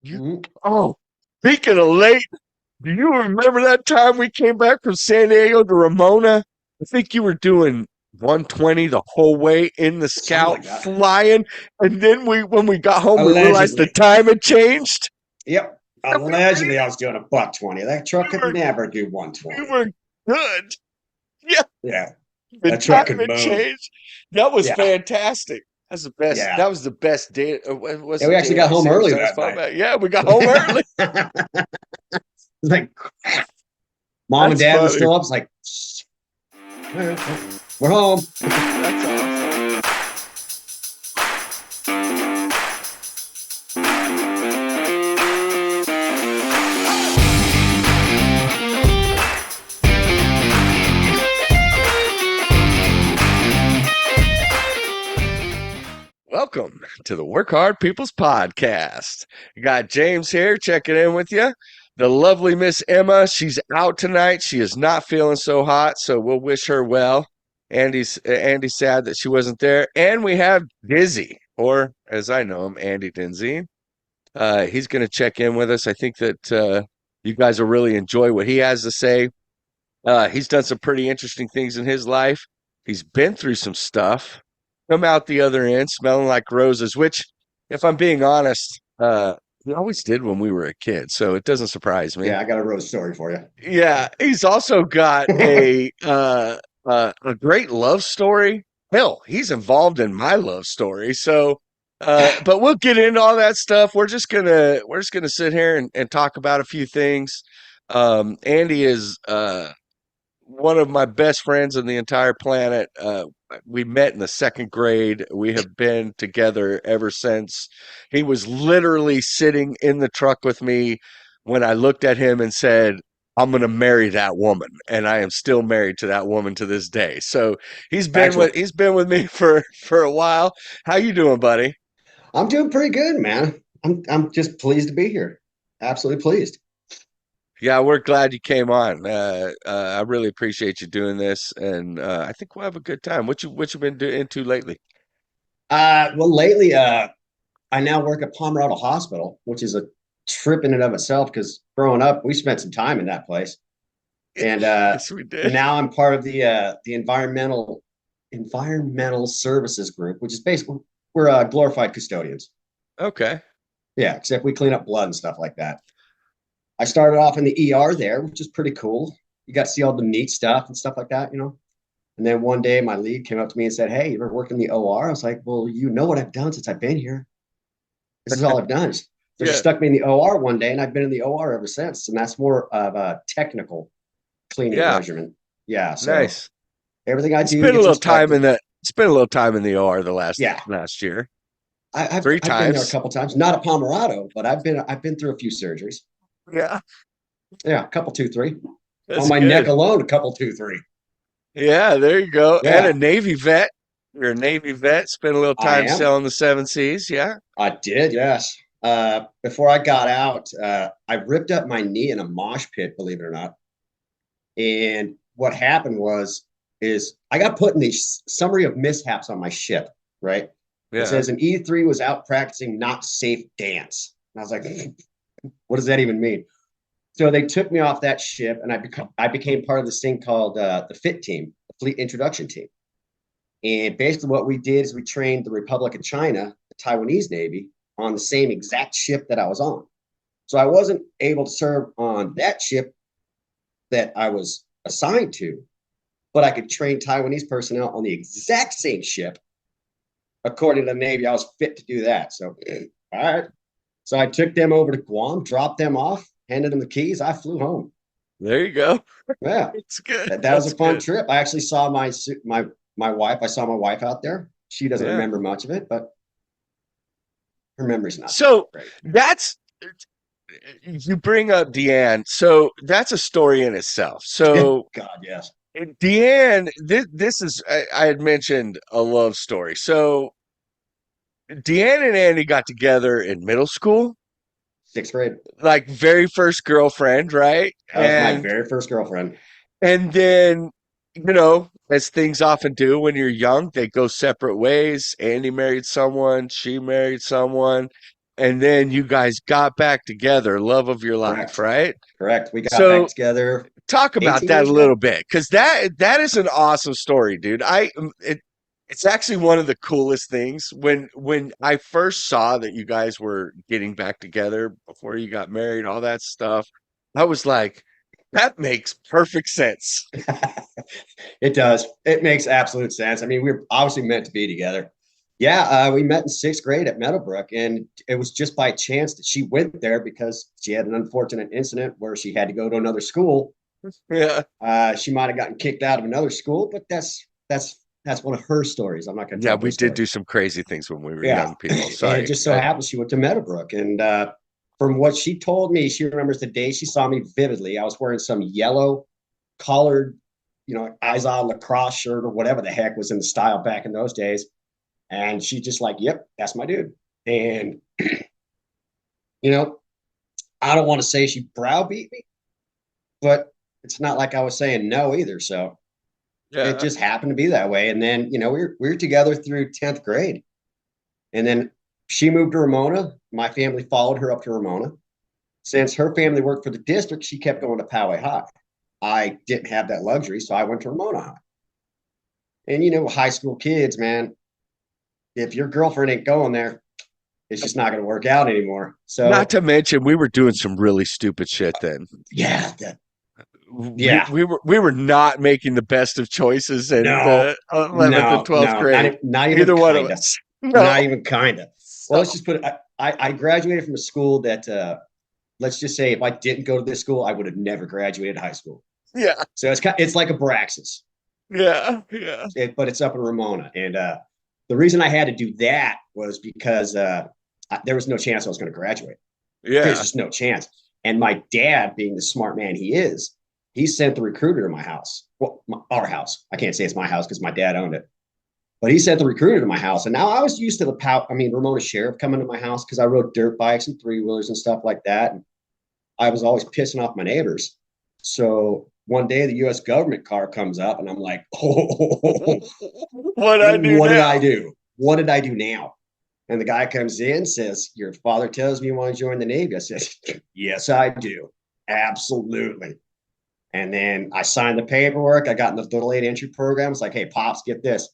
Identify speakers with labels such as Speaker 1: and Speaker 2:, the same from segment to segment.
Speaker 1: You, oh, speaking of late, do you remember that time we came back from San Diego to Ramona? I think you were doing 120 the whole way in the
Speaker 2: Something
Speaker 1: Scout,
Speaker 2: like that.
Speaker 1: flying, and then when we got home, we realized the
Speaker 2: Allegedly.
Speaker 1: time had changed.
Speaker 2: Yep.
Speaker 1: And
Speaker 2: Allegedly, I was doing a buck 20. That truck
Speaker 1: we
Speaker 2: could
Speaker 1: were
Speaker 2: never do
Speaker 1: we
Speaker 2: 120.
Speaker 1: were good. Yeah,
Speaker 2: Yeah.
Speaker 1: the
Speaker 2: That truck
Speaker 1: time
Speaker 2: could
Speaker 1: had
Speaker 2: move.
Speaker 1: changed. That was
Speaker 2: Yeah.
Speaker 1: fantastic. That's the best.
Speaker 2: Yeah.
Speaker 1: That was the best day. It
Speaker 2: Yeah.
Speaker 1: wasn't
Speaker 2: We
Speaker 1: a
Speaker 2: actually
Speaker 1: day
Speaker 2: got
Speaker 1: I
Speaker 2: home
Speaker 1: saved.
Speaker 2: early
Speaker 1: So I was
Speaker 2: that
Speaker 1: fun
Speaker 2: night.
Speaker 1: about. Yeah, we got home early.
Speaker 2: It's like, mom and
Speaker 1: That's
Speaker 2: dad were
Speaker 1: funny.
Speaker 2: still up. It's like, all right, well, we're home.
Speaker 1: That's awesome. Welcome to the Work Hard People's Podcast. You got James here checking in with you. The lovely Miss Emma, she's out tonight. She is not feeling so hot, so we'll wish her well. Andy's sad that she wasn't there. And we have Dizzy, or as I know him, Andy Denzien. He's going to check in with us. I think that you guys will really enjoy what he has to say. He's done some pretty interesting things in his life. He's been through some stuff, come out the other end smelling like roses, which, if I'm being honest, he always did when we were a kid. So it doesn't surprise me.
Speaker 2: Yeah, I got a rose story for you.
Speaker 1: Yeah, he's also got a great love story. Hell, he's involved in my love story. So, but we'll get into all that stuff. We're just gonna sit here and talk about a few things. Andy is one of my best friends on the entire planet. We met in the second grade. We have been together ever since. He was literally sitting in the truck with me when I looked at him and said, I'm going to marry that woman. And I am still married to that woman to this day. So
Speaker 2: Factual.
Speaker 1: he's been with me for a while. How you doing, buddy?
Speaker 2: I'm doing pretty good, man. I'm just pleased to be here. Absolutely pleased.
Speaker 1: Yeah, we're glad you came on. I really appreciate you doing this, and I think we'll have a good time. What you been into lately?
Speaker 2: Well, lately, I now work at Pomerado Hospital, which is a trip in and of itself because growing up, we spent some time in that place. And
Speaker 1: Yes, we did.
Speaker 2: now I'm part of the environmental services group, which is basically we're glorified custodians.
Speaker 1: Okay.
Speaker 2: Yeah, except we clean up blood and stuff like that. I started off in the ER there, which is pretty cool. You got to see all the neat stuff and stuff like that. And then one day my lead came up to me and said, "Hey, you ever worked in the OR?" I was like, "Well, you know what I've done since I've been here. This is all I've done." So she
Speaker 1: Yeah.
Speaker 2: stuck me in the OR one day, and I've been in the OR ever since. And that's more of a technical cleaning
Speaker 1: Yeah.
Speaker 2: regimen. Yeah. So
Speaker 1: Nice.
Speaker 2: everything I
Speaker 1: I
Speaker 2: do
Speaker 1: spent a
Speaker 2: gets
Speaker 1: little time
Speaker 2: inspected.
Speaker 1: in the spent a little time in the OR the
Speaker 2: Yeah.
Speaker 1: last year.
Speaker 2: I've
Speaker 1: Three
Speaker 2: I've been there a
Speaker 1: times.
Speaker 2: couple times, not at Pomerado, but I've been through a few surgeries.
Speaker 1: Yeah.
Speaker 2: Yeah, a couple, two, three. On
Speaker 1: That's
Speaker 2: my neck
Speaker 1: good.
Speaker 2: alone, a couple, two, three.
Speaker 1: Yeah, there you go. And a
Speaker 2: Yeah,
Speaker 1: Navy vet. You're a Navy vet. Spent a little
Speaker 2: I
Speaker 1: time
Speaker 2: am.
Speaker 1: sailing the seven seas. Yeah.
Speaker 2: I did, yes. Before I got out, I ripped up my knee in a mosh pit, believe it or not. And what happened is I got put in the summary of mishaps on my ship, right? It
Speaker 1: Yeah.
Speaker 2: says an E3 was out practicing not safe dance. And I was like, what does that even mean? So they took me off that ship, and I became part of this thing called the FIT team, the Fleet Introduction Team. And basically, what we did is we trained the Republic of China, the Taiwanese Navy, on the same exact ship that I was on. So I wasn't able to serve on that ship that I was assigned to, but I could train Taiwanese personnel on the exact same ship. According to the Navy, I was fit to do that. So, all right. So I took them over to Guam, dropped them off, handed them the keys. I flew home.
Speaker 1: There you go.
Speaker 2: Yeah,
Speaker 1: That's good.
Speaker 2: that was
Speaker 1: That's
Speaker 2: a fun
Speaker 1: good.
Speaker 2: trip. I actually saw my wife. I saw my wife out there. She doesn't
Speaker 1: Yeah.
Speaker 2: remember much of it, but her memory's not that
Speaker 1: So
Speaker 2: great.
Speaker 1: that's you bring up Deanne. So that's a story in itself. So
Speaker 2: God, yes.
Speaker 1: Deanne, this is I had mentioned a love story. So Deanne and Andy got together in middle school,
Speaker 2: Sixth grade.
Speaker 1: like very first girlfriend, right?
Speaker 2: That was my very first girlfriend.
Speaker 1: And then, as things often do when you're young, they go separate ways. Andy married someone, she married someone. and then you guys got back together, love of your life,
Speaker 2: Correct.
Speaker 1: right?
Speaker 2: Correct. We got back
Speaker 1: So
Speaker 2: together
Speaker 1: talk about
Speaker 2: 18
Speaker 1: that
Speaker 2: years
Speaker 1: a
Speaker 2: ago.
Speaker 1: little bit, because that is an awesome story, dude. It's actually one of the coolest things. When I first saw that you guys were getting back together before you got married, all that stuff, I was like, that makes perfect sense.
Speaker 2: It does. It makes absolute sense. I mean, we were obviously meant to be together. Yeah, we met in sixth grade at Meadowbrook, and it was just by chance that she went there because she had an unfortunate incident where she had to go to another school.
Speaker 1: Yeah.
Speaker 2: She might have gotten kicked out of another school, but that's one of her stories. I'm not going to
Speaker 1: Yeah,
Speaker 2: tell her
Speaker 1: we did
Speaker 2: story.
Speaker 1: do some crazy things when we were
Speaker 2: Yeah,
Speaker 1: young people.
Speaker 2: and it
Speaker 1: Sorry.
Speaker 2: just so happens she went to Meadowbrook, and from what she told me, she remembers the day she saw me vividly. I was wearing some yellow collared, eyes on lacrosse shirt or whatever the heck was in the style back in those days. And she just like, yep, that's my dude. And, you know, I don't want to say she browbeat me, but it's not like I was saying no either. So it
Speaker 1: Yeah.
Speaker 2: just happened to be that way. And then, we were together through 10th grade. And then she moved to Ramona. My family followed her up to Ramona. Since her family worked for the district, she kept going to Poway High. I didn't have that luxury, so I went to Ramona High. And high school kids, man, if your girlfriend ain't going there, it's just not going to work out anymore.
Speaker 1: Not
Speaker 2: So
Speaker 1: to mention we were doing some really stupid shit then.
Speaker 2: yeah,
Speaker 1: we
Speaker 2: yeah,
Speaker 1: we were we were not making the best of choices in
Speaker 2: no,
Speaker 1: the 11th and
Speaker 2: no,
Speaker 1: 12th
Speaker 2: no, not
Speaker 1: grade.
Speaker 2: not even
Speaker 1: Either one of
Speaker 2: kinda,
Speaker 1: us. No.
Speaker 2: not even kinda. Well, let's
Speaker 1: So,
Speaker 2: just put it. I graduated from a school that let's just say if I didn't go to this school, I would have never graduated high school.
Speaker 1: yeah.
Speaker 2: So it's like a Braxis,
Speaker 1: Yeah. Yeah.
Speaker 2: but it's up in Ramona, and the reason I had to do that was because there was no chance I was going to graduate. There's
Speaker 1: Yeah.
Speaker 2: just no chance. And my dad, being the smart man he is, he sent the recruiter to my house. Well, our house. I can't say it's my house because my dad owned it. But he sent the recruiter to my house. And now I was used to Ramona Sheriff coming to my house because I rode dirt bikes and three wheelers and stuff like that. And I was always pissing off my neighbors. So one day the US government car comes up and I'm like, oh,
Speaker 1: What I do
Speaker 2: what did I
Speaker 1: now?
Speaker 2: do? What did I do now? And the guy comes in, says, your father tells me you want to join the Navy. I says, yes, I do. Absolutely. And then I signed the paperwork. I got in the delayed entry program. It's like, hey, Pops, get this.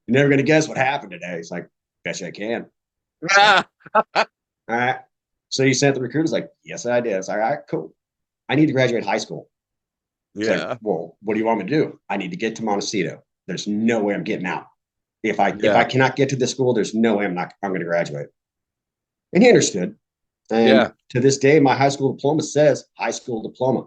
Speaker 2: You're never going to guess what happened today. He's like, bet you I can. It's like,
Speaker 1: Ah,
Speaker 2: all right. So you sent the recruiters like, yes, I did. It's like, all right, cool. I need to graduate high school. It's like,
Speaker 1: yeah.
Speaker 2: well, what do you want me to do? I need to get to Montecito. There's no way I'm getting out. If I
Speaker 1: Yeah.
Speaker 2: cannot get to the school, there's no way I'm going to graduate. And he understood. And
Speaker 1: Yeah.
Speaker 2: to this day, my high school diploma says high school diploma.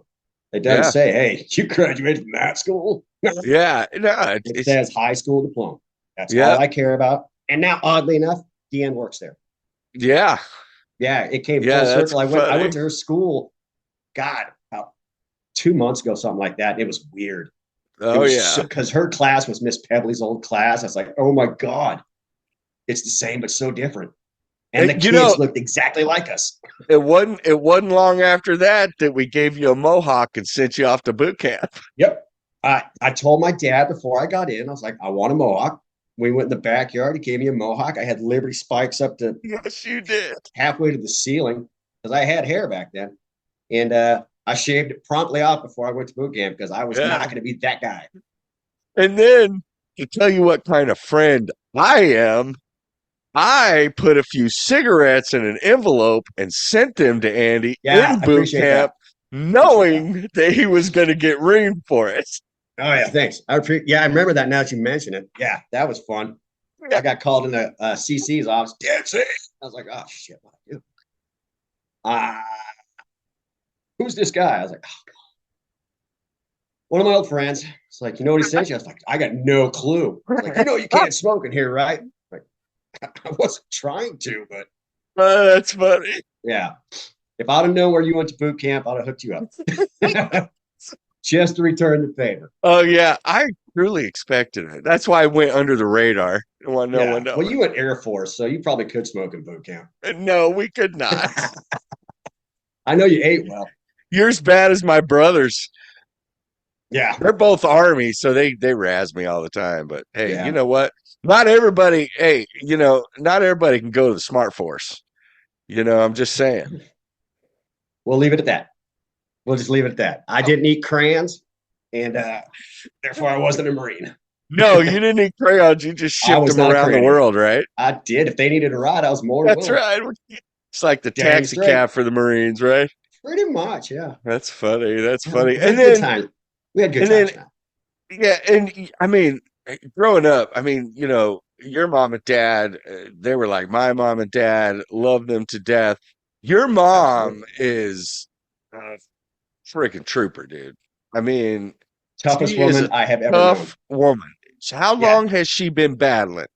Speaker 2: It doesn't
Speaker 1: Yeah.
Speaker 2: say, hey, you graduated from that school.
Speaker 1: Yeah. No,
Speaker 2: It says high school diploma. That's all
Speaker 1: yeah.
Speaker 2: I care about. And now, oddly enough, Deanne works there.
Speaker 1: Yeah.
Speaker 2: Yeah, it came
Speaker 1: Yeah.
Speaker 2: full
Speaker 1: That's
Speaker 2: circle. I went
Speaker 1: funny.
Speaker 2: to her school, God, about 2 months ago, something like that. It was weird. It
Speaker 1: Oh,
Speaker 2: was
Speaker 1: yeah.
Speaker 2: because her class was Miss Pebley's old class. I was like, oh my God, it's the same, but so different. And the
Speaker 1: And,
Speaker 2: kids looked exactly like us.
Speaker 1: it wasn't long after that that we gave you a mohawk and sent you off to boot camp.
Speaker 2: Yep. I told my dad before I got in, I was like, I want a mohawk. We went in the backyard. He gave me a mohawk. I had Liberty spikes up to
Speaker 1: Yes, you did.
Speaker 2: halfway to the ceiling because I had hair back then. And I shaved it promptly off before I went to boot camp because I was not
Speaker 1: Yeah.
Speaker 2: going to be that guy.
Speaker 1: And then to tell you what kind of friend I am, I put a few cigarettes in an envelope and sent them to Andy
Speaker 2: Yeah,
Speaker 1: in
Speaker 2: I
Speaker 1: boot
Speaker 2: appreciate
Speaker 1: camp,
Speaker 2: that. Appreciate that.
Speaker 1: knowing that he was going to get reamed for it.
Speaker 2: Oh yeah, thanks. Yeah, I remember that now that you mention it. Yeah, that was fun.
Speaker 1: Yeah.
Speaker 2: I got called in the CC's office. Denzien. I was like, oh shit, what do I do? Uh, who's this guy? I was like, oh, one of my old friends. It's like, you know what he sent you? I was like, I got no clue. It's like, you can't smoke in here, right? Like, I wasn't trying to, but
Speaker 1: That's funny.
Speaker 2: yeah. If I'd have known where you went to boot camp, I'd have hooked you up. Just to return the favor.
Speaker 1: Oh, yeah. I truly expected it. That's why I went under the radar. I want no one
Speaker 2: Yeah. Well,
Speaker 1: knowing.
Speaker 2: you went Air Force, so you probably could smoke in boot camp.
Speaker 1: No, we could not.
Speaker 2: I know you ate well.
Speaker 1: You're as bad as my brothers.
Speaker 2: Yeah.
Speaker 1: They're both Army, so they razz me all the time. But hey, you
Speaker 2: Yeah.
Speaker 1: know what? Not everybody. Hey, not everybody can go to the Smart Force. I'm just saying.
Speaker 2: We'll leave it at that. We'll just leave it at that. I didn't eat crayons, and therefore I wasn't a Marine.
Speaker 1: No, you didn't eat crayons. You just
Speaker 2: I
Speaker 1: shipped
Speaker 2: was
Speaker 1: them
Speaker 2: not a
Speaker 1: around the
Speaker 2: crayon.
Speaker 1: world, right?
Speaker 2: I did. If they needed a ride, I was more than
Speaker 1: That's
Speaker 2: willing.
Speaker 1: right. It's like the
Speaker 2: Dang
Speaker 1: taxi
Speaker 2: straight.
Speaker 1: cab for the Marines, right?
Speaker 2: Pretty much, yeah.
Speaker 1: That's funny. That's
Speaker 2: Yeah,
Speaker 1: funny.
Speaker 2: we had good times. We had good
Speaker 1: And then,
Speaker 2: times, man.
Speaker 1: yeah, and I mean, growing up, I mean, your mom and dad, they were like my mom and dad, love them to death. Your mom
Speaker 2: Absolutely.
Speaker 1: is a freaking trooper, dude. I mean,
Speaker 2: Toughest
Speaker 1: she is
Speaker 2: woman
Speaker 1: a
Speaker 2: I have ever known.
Speaker 1: tough woman. So how
Speaker 2: Yeah.
Speaker 1: long has she been battling?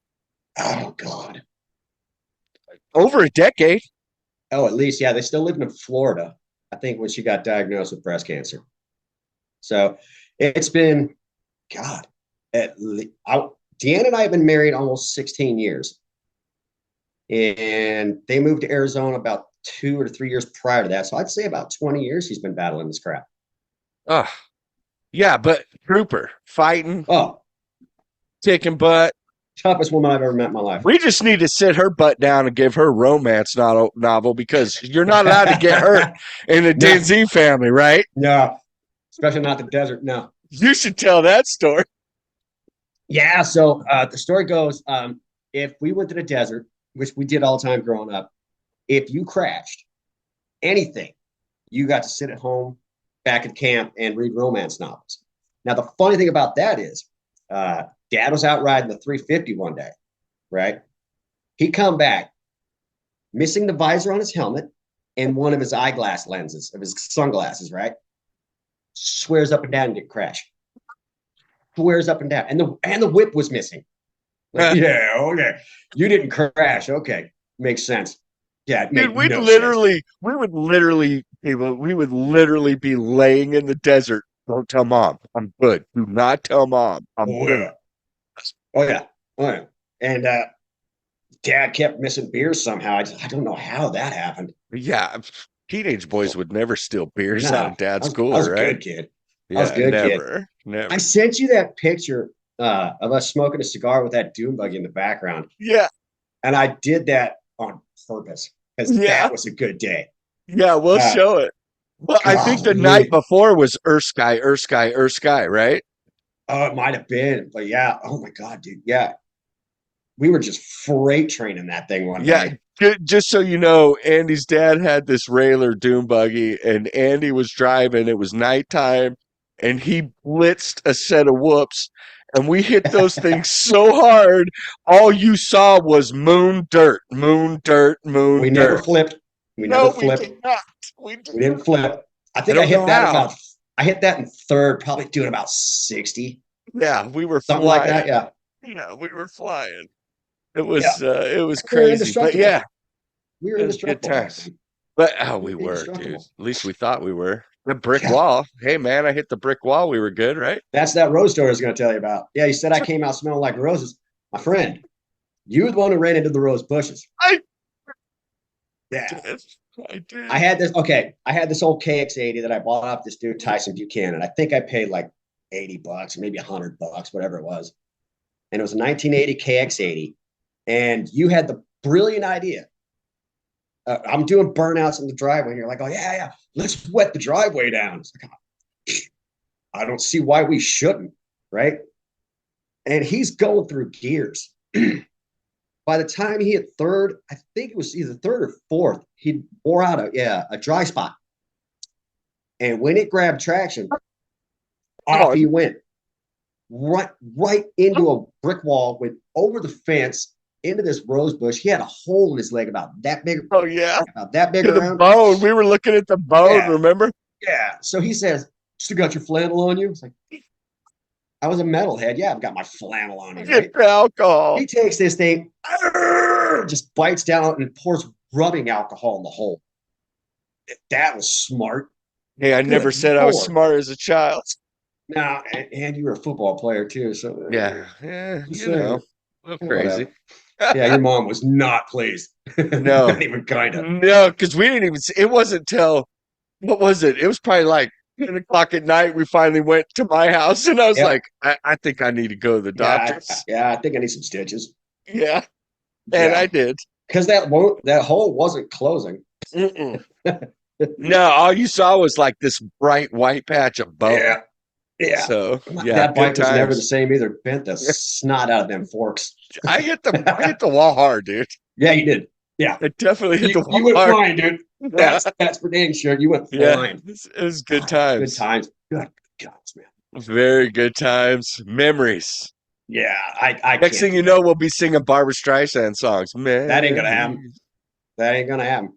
Speaker 2: Oh God.
Speaker 1: Over a decade.
Speaker 2: Oh, at least, yeah. They still lived in Florida, I think, when she got diagnosed with breast cancer. So it's been, God, Deanna and I have been married almost 16 years. And they moved to Arizona about 2 or 3 years prior to that. So I'd say about 20 years she's been battling this crap.
Speaker 1: Oh, yeah, but trooper, fighting,
Speaker 2: Oh,
Speaker 1: kicking butt.
Speaker 2: toughest woman I've ever met in my life.
Speaker 1: We just need to sit her butt down and give her romance novel because you're not allowed to get hurt in the
Speaker 2: No,
Speaker 1: Denzien family, right?
Speaker 2: no, especially not the desert. No.
Speaker 1: You should tell that story.
Speaker 2: Yeah. So the story goes if we went to the desert, which we did all the time growing up, if you crashed anything, you got to sit at home back at camp and read romance novels. Now, the funny thing about that is dad was out riding the 350 one day, right? He come back missing the visor on his helmet and one of his eyeglass lenses of his sunglasses, right? Swears up and down and didn't crash. Swears up and down. And the whip was missing. Like, yeah, okay. You didn't crash. Okay. Makes sense. Yeah, it
Speaker 1: Dude,
Speaker 2: made no sense.
Speaker 1: we would literally be laying in the desert. Don't tell mom. I'm good. Do not tell mom. I'm
Speaker 2: Oh
Speaker 1: good.
Speaker 2: yeah. Oh yeah. Oh yeah. And dad kept missing beers somehow. I don't know how that happened.
Speaker 1: Yeah, teenage boys would never steal beers out
Speaker 2: No,
Speaker 1: of dad's
Speaker 2: I was
Speaker 1: cooler,
Speaker 2: a
Speaker 1: right?
Speaker 2: good kid. I was a
Speaker 1: Yeah,
Speaker 2: good kid.
Speaker 1: never,
Speaker 2: I
Speaker 1: never.
Speaker 2: sent you that picture of us smoking a cigar with that dune buggy in the background.
Speaker 1: Yeah,
Speaker 2: And I did that on purpose because
Speaker 1: yeah,
Speaker 2: that was a good day.
Speaker 1: yeah. We'll
Speaker 2: Uh,
Speaker 1: show it. Well, I think the night
Speaker 2: Golly.
Speaker 1: before was Earth Sky, right?
Speaker 2: Oh, it might have been, but yeah. Oh my God, dude. Yeah. We were just freight training that thing one
Speaker 1: Yeah.
Speaker 2: day.
Speaker 1: Just so you know, Andy's dad had this Railer dune buggy, and Andy was driving. It was nighttime, and he blitzed a set of whoops, and we hit those things so hard. All you saw was moon dirt, moon dirt, moon
Speaker 2: We never
Speaker 1: dirt.
Speaker 2: flipped. We never
Speaker 1: No, we
Speaker 2: flipped.
Speaker 1: did not. We did
Speaker 2: We didn't
Speaker 1: not.
Speaker 2: flip. I
Speaker 1: I
Speaker 2: think
Speaker 1: don't know how.
Speaker 2: I hit that in third, probably doing about 60,
Speaker 1: Yeah, we were
Speaker 2: something like that.
Speaker 1: flying.
Speaker 2: Yeah.
Speaker 1: Yeah, we were flying.
Speaker 2: Yeah.
Speaker 1: It was
Speaker 2: We were
Speaker 1: crazy, but
Speaker 2: indestructible.
Speaker 1: yeah,
Speaker 2: We were
Speaker 1: it was good
Speaker 2: indestructible back
Speaker 1: times.
Speaker 2: then.
Speaker 1: But oh,
Speaker 2: We
Speaker 1: we
Speaker 2: were
Speaker 1: were, dude.
Speaker 2: indestructible.
Speaker 1: At least we thought we were. The brick
Speaker 2: Yeah.
Speaker 1: wall. Hey, man, I hit the brick wall. We were good, right?
Speaker 2: That's that rose story I was going to tell you about. Yeah, you said I came out smelling like roses. My friend, you were the one who ran into the rose bushes.
Speaker 1: I
Speaker 2: Yeah.
Speaker 1: did. I
Speaker 2: I
Speaker 1: did.
Speaker 2: had this. Okay. I had this old KX80 that I bought off this dude, Tyson Buchanan. I think I paid like $80, maybe $100, whatever it was. And it was a 1980 KX80. And you had the brilliant idea. I'm doing burnouts in the driveway. And you're like, oh, yeah, yeah. Let's wet the driveway down. It's like, I don't see why we shouldn't. Right. And he's going through gears. By the time he hit third, I think it was either third or fourth, he wore out a dry spot. And when it grabbed traction, off
Speaker 1: Oh,
Speaker 2: he went. Right into a brick wall, went over the fence into this rose bush. He had a hole in his leg
Speaker 1: oh yeah.
Speaker 2: about that big
Speaker 1: To the
Speaker 2: around.
Speaker 1: bone. We were looking at the bone,
Speaker 2: Yeah,
Speaker 1: remember?
Speaker 2: yeah. So he says, "Still got your flannel on you?" It's like I was a metalhead. Yeah, I've got my flannel on me,
Speaker 1: Get
Speaker 2: right?
Speaker 1: the alcohol.
Speaker 2: He takes this thing, just bites down and pours rubbing alcohol in the hole. That was smart.
Speaker 1: Hey, I never
Speaker 2: Good
Speaker 1: said I was
Speaker 2: Lord.
Speaker 1: smart as a child.
Speaker 2: Now, and you were a football player too, so
Speaker 1: Yeah, yeah,
Speaker 2: just saying,
Speaker 1: a little
Speaker 2: whatever.
Speaker 1: crazy.
Speaker 2: Yeah, your mom was not pleased.
Speaker 1: No,
Speaker 2: Not even kind of.
Speaker 1: no, because we didn't even see, it wasn't till, what was it? It was probably like 10 o'clock at night. We finally went to my house and I was like,
Speaker 2: Yep.
Speaker 1: I think I need to go to the
Speaker 2: Yeah,
Speaker 1: doctors.
Speaker 2: yeah. I think I need some stitches.
Speaker 1: Yeah, and I
Speaker 2: Yeah.
Speaker 1: did.
Speaker 2: because that hole wasn't closing.
Speaker 1: Mm-mm. No, all you saw was like this bright white patch of bone.
Speaker 2: Yeah, yeah.
Speaker 1: So yeah,
Speaker 2: That
Speaker 1: good
Speaker 2: bike was never the
Speaker 1: times.
Speaker 2: same either. Bent the snot out of them forks.
Speaker 1: I hit the wall hard, dude.
Speaker 2: Yeah, you did. Yeah,
Speaker 1: I definitely hit the wall
Speaker 2: you went
Speaker 1: hard.
Speaker 2: flying, dude. That's for dang sure. You went
Speaker 1: Yeah,
Speaker 2: flying.
Speaker 1: it was good
Speaker 2: Oh, good
Speaker 1: times.
Speaker 2: times. Good gods, man.
Speaker 1: Very good times. Memories.
Speaker 2: Yeah, I
Speaker 1: Next
Speaker 2: can't
Speaker 1: thing
Speaker 2: do
Speaker 1: you know,
Speaker 2: that.
Speaker 1: we'll be singing Barbara Streisand songs.
Speaker 2: That ain't gonna happen.
Speaker 1: Memories.
Speaker 2: That ain't gonna happen.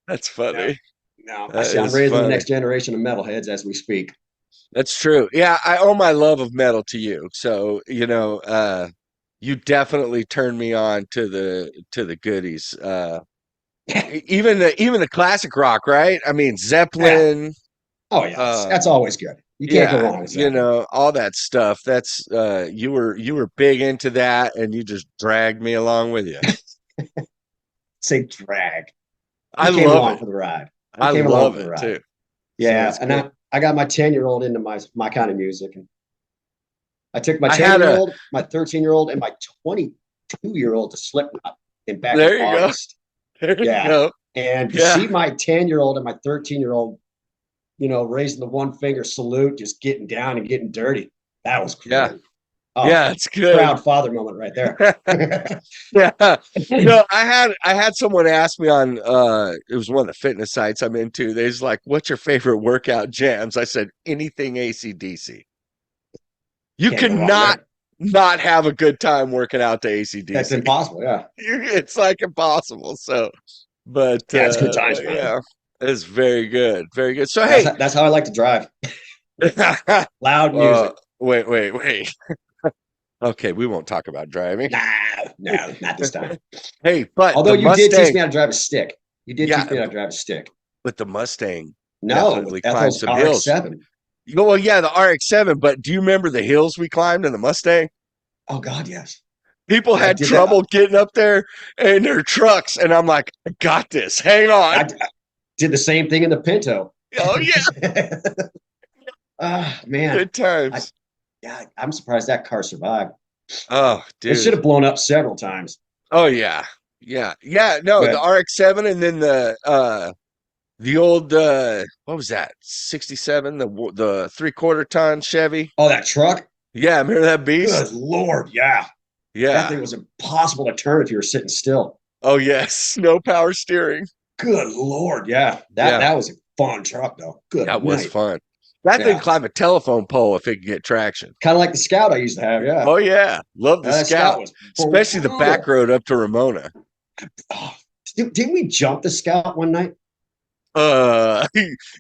Speaker 1: That's
Speaker 2: No,
Speaker 1: funny.
Speaker 2: no. I
Speaker 1: That
Speaker 2: see. I'm
Speaker 1: is
Speaker 2: raising the
Speaker 1: funny.
Speaker 2: next generation of metalheads as we speak.
Speaker 1: That's true. Yeah, I owe my love of metal to you. So, you definitely turned me on to the goodies. Even the classic rock, right? I mean,
Speaker 2: Yeah.
Speaker 1: Zeppelin,
Speaker 2: Oh yeah. That's
Speaker 1: um,
Speaker 2: always good. You can't go
Speaker 1: yeah,
Speaker 2: wrong with Zeppelin.
Speaker 1: all that stuff. That's you were big into that and you just dragged me along with you.
Speaker 2: Say drag.
Speaker 1: I
Speaker 2: You came
Speaker 1: love
Speaker 2: along
Speaker 1: it.
Speaker 2: for the ride. You
Speaker 1: I
Speaker 2: came along
Speaker 1: love
Speaker 2: for the
Speaker 1: it
Speaker 2: ride.
Speaker 1: too. So
Speaker 2: Yeah,
Speaker 1: it's
Speaker 2: and
Speaker 1: good.
Speaker 2: I got my 10-year-old into my kind of music, and I took my
Speaker 1: I
Speaker 2: 10
Speaker 1: had
Speaker 2: year
Speaker 1: a
Speaker 2: old, my 13-year-old, and my 22-year-old to Slipknot back in
Speaker 1: there you go.
Speaker 2: August.
Speaker 1: There you
Speaker 2: Yeah,
Speaker 1: go.
Speaker 2: and to
Speaker 1: Yeah.
Speaker 2: see my 10-year-old and my 13-year-old, raising the one finger salute, just getting down and getting dirty, that was
Speaker 1: Yeah.
Speaker 2: great. Oh,
Speaker 1: Yeah, it's good.
Speaker 2: proud father moment right there.
Speaker 1: Yeah. No, I had someone ask me on it was one of the fitness sites I'm into. They's like, "What's your favorite workout jams?" I said, "Anything AC/DC." You
Speaker 2: Can't go wrong
Speaker 1: cannot
Speaker 2: there.
Speaker 1: not have a good time working out to
Speaker 2: That's
Speaker 1: AC/DC.
Speaker 2: impossible. Yeah,
Speaker 1: It's like impossible. So,
Speaker 2: yeah, it's good times,
Speaker 1: but
Speaker 2: man.
Speaker 1: yeah, it's very good. Very good. So,
Speaker 2: That's
Speaker 1: hey,
Speaker 2: that's how I like to drive. Loud music.
Speaker 1: wait. Okay, we won't talk about driving.
Speaker 2: Nah, no, not this time.
Speaker 1: Hey, but
Speaker 2: Although
Speaker 1: the
Speaker 2: you did teach
Speaker 1: Mustang,
Speaker 2: me how to drive a stick. You did teach
Speaker 1: yeah,
Speaker 2: me how to drive a stick.
Speaker 1: but the Mustang
Speaker 2: No, with
Speaker 1: definitely climbed
Speaker 2: Ethel's
Speaker 1: some hills.
Speaker 2: RX-7.
Speaker 1: Well, yeah, the RX-7, but do you remember the hills we climbed in the Mustang?
Speaker 2: Oh God, yes.
Speaker 1: People
Speaker 2: I
Speaker 1: had
Speaker 2: did that.
Speaker 1: trouble getting up there in their trucks, and I'm like, I got this. Hang on.
Speaker 2: I did the same thing in the Pinto.
Speaker 1: Oh yeah,
Speaker 2: Ah, man.
Speaker 1: good
Speaker 2: I
Speaker 1: times.
Speaker 2: Yeah, I'm surprised that car survived.
Speaker 1: Oh,
Speaker 2: It should
Speaker 1: dude.
Speaker 2: have blown up several times.
Speaker 1: Oh yeah, yeah, yeah. No, the
Speaker 2: But
Speaker 1: RX-7, and then the old what was that? 67, the 3/4 ton Chevy.
Speaker 2: oh, that truck.
Speaker 1: Yeah, remember that
Speaker 2: Good
Speaker 1: beast?
Speaker 2: Lord, yeah. That
Speaker 1: Yeah.
Speaker 2: thing was impossible to turn if you were sitting still.
Speaker 1: Oh yes, no power steering.
Speaker 2: Good Lord, yeah. That
Speaker 1: Yeah,
Speaker 2: that was a fun truck though. Good
Speaker 1: that was
Speaker 2: night.
Speaker 1: fun. That thing
Speaker 2: Yeah.
Speaker 1: climbed a telephone pole if it could get traction.
Speaker 2: Kind of like the Scout I used to have. Yeah.
Speaker 1: Oh yeah, love the
Speaker 2: That Scout
Speaker 1: Scout,
Speaker 2: was
Speaker 1: especially the back
Speaker 2: brutal.
Speaker 1: road up to Ramona.
Speaker 2: Oh, didn't we jump the Scout one night?
Speaker 1: Uh,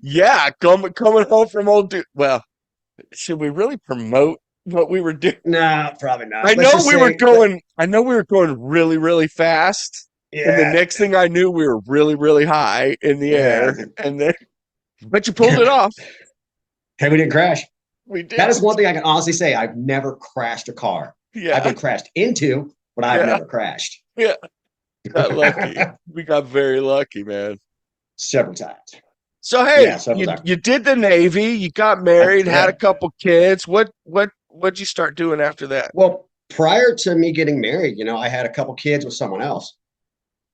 Speaker 1: yeah, coming home from old dude. Well, should we really promote what we were doing?
Speaker 2: No, probably not. Let's just say,
Speaker 1: I know we were going really, really fast. And the
Speaker 2: yeah,
Speaker 1: next thing I knew, we were really, really high in the
Speaker 2: yeah.
Speaker 1: air. And then, but you pulled it off.
Speaker 2: Hey, we didn't crash.
Speaker 1: We
Speaker 2: That is
Speaker 1: did.
Speaker 2: one thing I can honestly say. I've never crashed a car. I've
Speaker 1: Yeah.
Speaker 2: been crashed into, but I've
Speaker 1: Yeah.
Speaker 2: never crashed.
Speaker 1: Yeah. Got lucky. We got very lucky, man.
Speaker 2: Several times.
Speaker 1: So
Speaker 2: Yeah,
Speaker 1: hey,
Speaker 2: several times.
Speaker 1: you did the Navy, you got
Speaker 2: I
Speaker 1: married, had a
Speaker 2: did.
Speaker 1: couple kids. What'd you start doing after that?
Speaker 2: Well, prior to me getting married, I had a couple kids with someone else.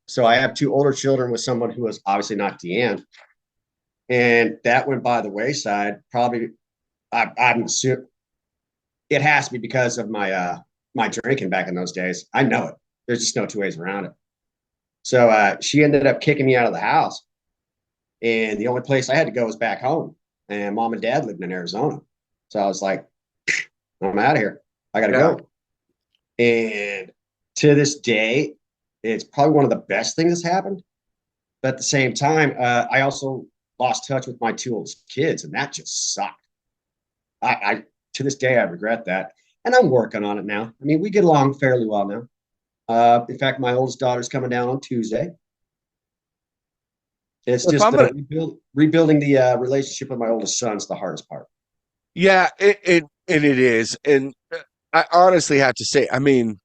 Speaker 2: So I have two older children with someone who was obviously not Deanne. And that went by the wayside. Probably, I'm assuming it has to be because of my drinking back in those days. I know it. There's just no two ways around it. So she ended up kicking me out of the house, and the only place I had to go was back home. And mom and dad lived in Arizona, so I was like, I'm out of here. I got to
Speaker 1: Yeah.
Speaker 2: go. And to this day, it's probably one of the best things that's happened. But at the same time, I also lost touch with my two oldest kids, and that just sucked. I to this day I regret that, and I'm working on it now. I mean, we get along fairly well now. In fact, my oldest daughter's coming down on Tuesday. It's
Speaker 1: If
Speaker 2: just
Speaker 1: I'm gonna
Speaker 2: rebuilding the relationship with my oldest son's the hardest part.
Speaker 1: Yeah, it is. And I honestly have to say, I mean,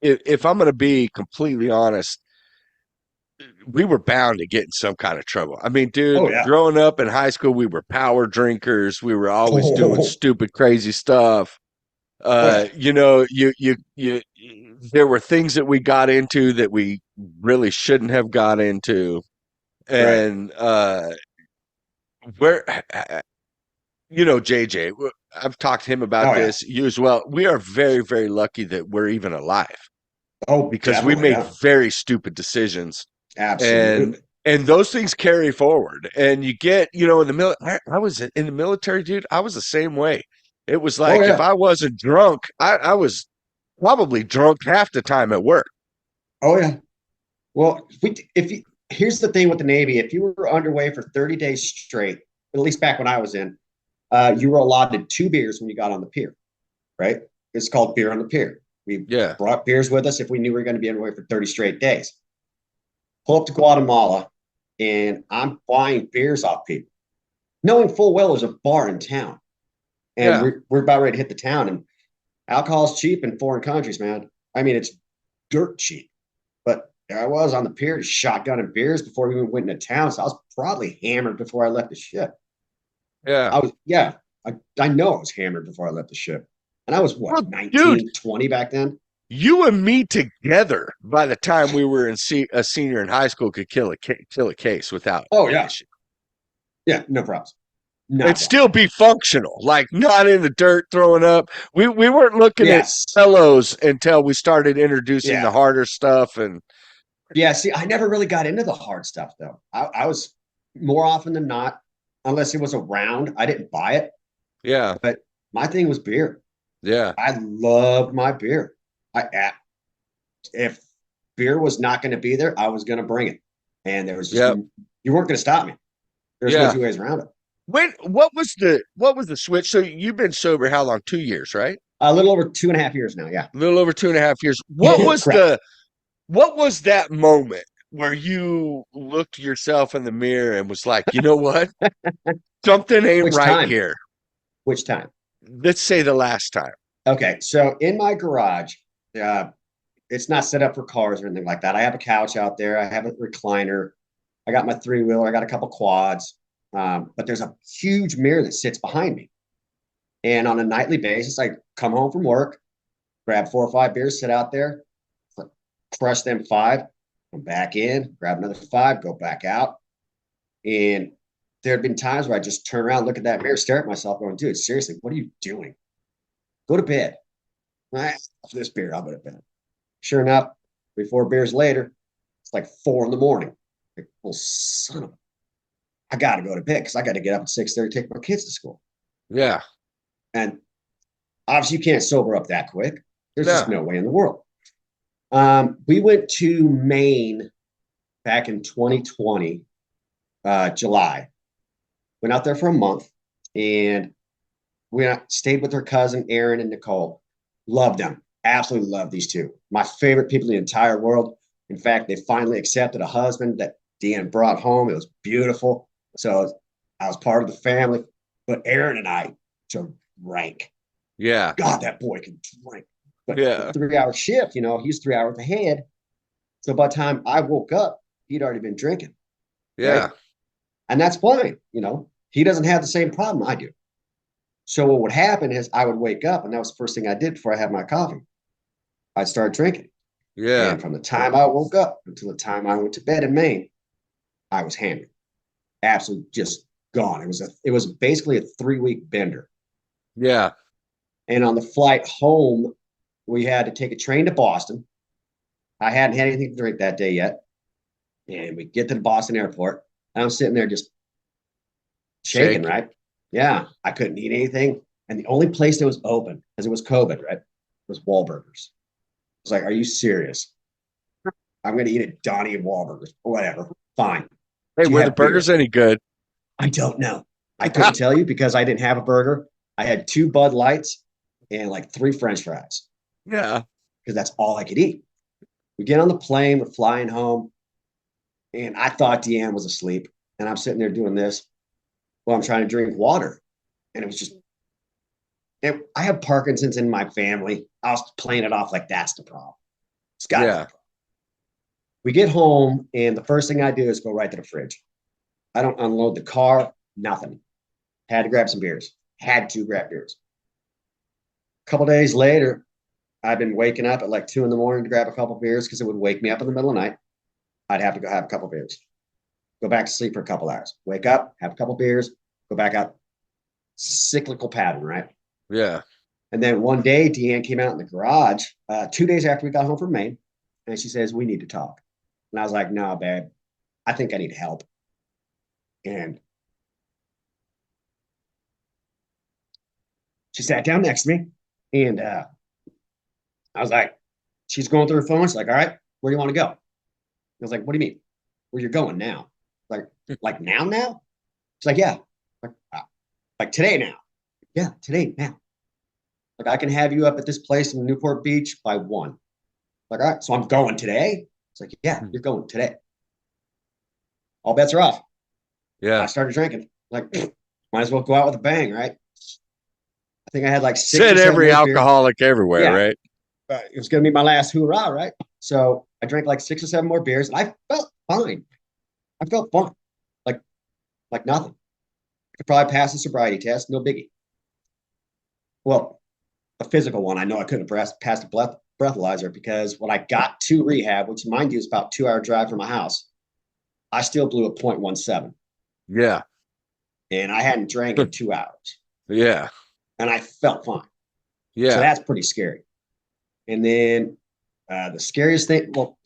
Speaker 1: if I'm gonna be completely honest, we were bound to get in some kind of trouble. I mean,
Speaker 2: Oh
Speaker 1: dude,
Speaker 2: yeah.
Speaker 1: growing up in high school, we were power drinkers. We were always doing
Speaker 2: Oh,
Speaker 1: stupid, crazy stuff.
Speaker 2: oh yeah.
Speaker 1: You know, you there were things that we got into that we really shouldn't have got into.
Speaker 2: Right.
Speaker 1: And where JJ, I've talked to him about
Speaker 2: Oh yeah.
Speaker 1: this, you as well. We are very, very lucky that we're even alive
Speaker 2: Oh,
Speaker 1: because we
Speaker 2: definitely.
Speaker 1: made
Speaker 2: Yeah.
Speaker 1: very stupid decisions, and
Speaker 2: Absolutely.
Speaker 1: those things carry forward. And you get, in the I was in the military, dude. I was the same way. It was
Speaker 2: Oh
Speaker 1: like if
Speaker 2: yeah.
Speaker 1: I wasn't drunk, I was probably drunk half the time at work.
Speaker 2: Oh yeah. Well, if you, here's the thing with the Navy, if you were underway for 30 days straight, at least back when I was in, you were allotted 2 beers when you got on the pier, right? It's called beer on the pier. We
Speaker 1: Yeah,
Speaker 2: brought beers with us if we knew we were going to be underway for 30 straight days. Pull up to Guatemala, and I'm buying beers off people, knowing full well there's a bar in town, and
Speaker 1: yeah,
Speaker 2: we're about ready to hit the town, and alcohol's cheap in foreign countries, man. I mean, it's dirt cheap. But there I was on the pier, shotgunning beers before we even went into town. So I was probably hammered before I left the ship.
Speaker 1: yeah.
Speaker 2: Yeah, I know I was hammered before I left the ship. And I was what,
Speaker 1: Well, dude,
Speaker 2: 19, 20 back then?
Speaker 1: you and me together by the time we were a senior in high school could kill a case without
Speaker 2: Oh,
Speaker 1: an
Speaker 2: yeah.
Speaker 1: issue
Speaker 2: Yeah, no problems. Not a
Speaker 1: and
Speaker 2: problem.
Speaker 1: still be functional, like not in the dirt throwing up. We weren't looking at
Speaker 2: Yes.
Speaker 1: fellows until we started introducing the
Speaker 2: Yeah.
Speaker 1: harder stuff. And
Speaker 2: Yeah. See, I never really got into the hard stuff, though. I was more often than not, unless it was around, I didn't buy it.
Speaker 1: yeah,
Speaker 2: But my thing was beer.
Speaker 1: yeah,
Speaker 2: I loved my beer. If beer was not going to be there, I was going to bring it. And there was just,
Speaker 1: yep,
Speaker 2: you weren't going to stop me. There's no
Speaker 1: yeah.
Speaker 2: two ways around it.
Speaker 1: When what was the switch? So you've been sober how long? 2 years, right?
Speaker 2: A little over 2.5 years now. Yeah.
Speaker 1: A little over 2.5 years. What was
Speaker 2: Correct.
Speaker 1: that moment where you looked yourself in the mirror and was like, you know what? Something ain't
Speaker 2: Which
Speaker 1: right
Speaker 2: time?
Speaker 1: here.
Speaker 2: Which time?
Speaker 1: Let's say the last time.
Speaker 2: Okay. So in my garage, uh, it's not set up for cars or anything like that. I have a couch out there. I have a recliner. I got my three-wheeler. I got a couple quads. But there's a huge mirror that sits behind me. And on a nightly basis, I come home from work, grab 4 or 5 beers, sit out there, crush them five, come back in, grab another five, go back out. And there had been times where I just turn around, look at that mirror, stare at myself, going, dude, seriously, what are you doing? Go to bed. Right? After this beer, I'll go to bed. Sure enough, 3, 4 beers later, it's like 4 in the morning. Like, well, son of a, I got to go to bed because I got to get up at 6:30 to take my kids to school.
Speaker 1: Yeah.
Speaker 2: And obviously, you can't sober up that quick. There's just
Speaker 1: No.
Speaker 2: no way in the world. We went to Maine back in 2020, July. Went out there for a month, and we stayed with her cousin, Aaron and Nicole. Loved them. Absolutely love these two. My favorite people in the entire world. In fact, they finally accepted a husband that Deanne brought home. It was beautiful. So I was part of the family. But Aaron and I took rank.
Speaker 1: Yeah.
Speaker 2: God, that boy can drink. But the
Speaker 1: Yeah.
Speaker 2: 3 hour shift, he's 3 hours ahead. So by the time I woke up, he'd already been drinking. Right.
Speaker 1: Yeah.
Speaker 2: And that's fine. He doesn't have the same problem I do. So what would happen is I would wake up, and that was the first thing I did before I had my coffee. I'd start drinking.
Speaker 1: Yeah.
Speaker 2: And from the time I woke up until the time I went to bed in Maine, I was hammered. Absolutely just gone. It was basically a 3 week bender.
Speaker 1: Yeah.
Speaker 2: And on the flight home, we had to take a train to Boston. I hadn't had anything to drink that day yet. And we get to the Boston airport. And I'm sitting there just shaking,
Speaker 1: Shake.
Speaker 2: right? Yeah. I couldn't eat anything. And the only place that was open, because it was COVID, right, was Wahlburgers. I was like, are you serious? I'm going to eat at Donnie and Wahlburgers. Whatever. Fine.
Speaker 1: Hey,
Speaker 2: Do you
Speaker 1: were the
Speaker 2: have
Speaker 1: burgers
Speaker 2: beer?
Speaker 1: any good?
Speaker 2: I don't know. I couldn't tell you because I didn't have a burger. I had 2 Bud Lights and like 3 French fries
Speaker 1: Yeah.
Speaker 2: because that's all I could eat. We get on the plane, we're flying home, and I thought Deanne was asleep. And I'm sitting there doing this while I'm trying to drink water. And it was just, I have Parkinson's in my family. I was playing it off like that's the problem. It's got to be the
Speaker 1: Yeah.
Speaker 2: problem. We get home, and the first thing I do is go right to the fridge. I don't unload the car, nothing. Had to grab some beers. Had to grab beers. A couple days later, I've been waking up at like 2 in the morning to grab a couple beers because it would wake me up in the middle of the night. I'd have to go have a couple beers, go back to sleep for a couple hours, wake up, have a couple beers, go back out. Cyclical pattern, right?
Speaker 1: Yeah.
Speaker 2: And then one day, Deanne came out in the garage 2 days after we got home from Maine, and she says, "We need to talk." And I was like, "No, babe, I think I need help." And she sat down next to me, and I was like, she's going through her phone. She's like, "All right, where do you want to go?" I was like, "What do you mean? Where you're going now?" Like now, now? She's like, "Yeah." Like today now. Yeah, today now. Like I can have you up at this place in Newport Beach by 1. Like, all right, so I'm going today. It's like, yeah, you're going today. All bets are off. I
Speaker 1: Yeah.
Speaker 2: started drinking. Like, might as well go out with a bang, right? I think I had like six or
Speaker 1: Said
Speaker 2: seven
Speaker 1: every
Speaker 2: more beers.
Speaker 1: alcoholic everywhere,
Speaker 2: Yeah,
Speaker 1: right?
Speaker 2: it was going to be my last hoorah, right? So I drank like 6 or 7 more beers, and I felt fine. I felt fine, like like nothing. I could probably pass the sobriety test, no biggie. Well, a physical one, I know I couldn't have passed a breathalyzer because when I got to rehab, which mind you is about 2 hour drive from my house, I still blew a 0.17,
Speaker 1: Yeah.
Speaker 2: and I hadn't drank in 2 hours,
Speaker 1: Yeah.
Speaker 2: and I felt fine. So
Speaker 1: Yeah.
Speaker 2: that's pretty scary. And then the scariest thing, well,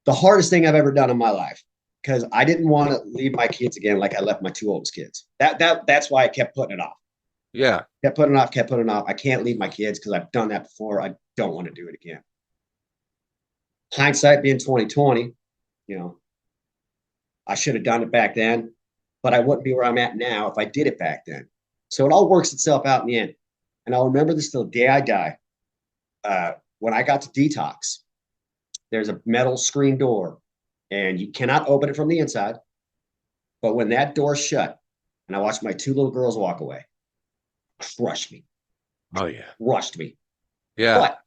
Speaker 2: the hardest thing I've ever done in my life, because I didn't want to leave my kids again like I left my 2 oldest kids. That's why I kept putting it off.
Speaker 1: Yeah.
Speaker 2: Kept putting it off, kept putting it off. I can't leave my kids because I've done that before. I don't want to do it again. Hindsight being 2020, you know, I should have done it back then, but I wouldn't be where I'm at now if I did it back then. So it all works itself out in the end. And I'll remember this till the day I die. When I got to detox, there's a metal screen door, and you cannot open it from the inside. But when that door shut, and I watched my 2 little girls walk away, crushed me,
Speaker 1: Oh yeah.
Speaker 2: crushed me.
Speaker 1: Yeah.
Speaker 2: But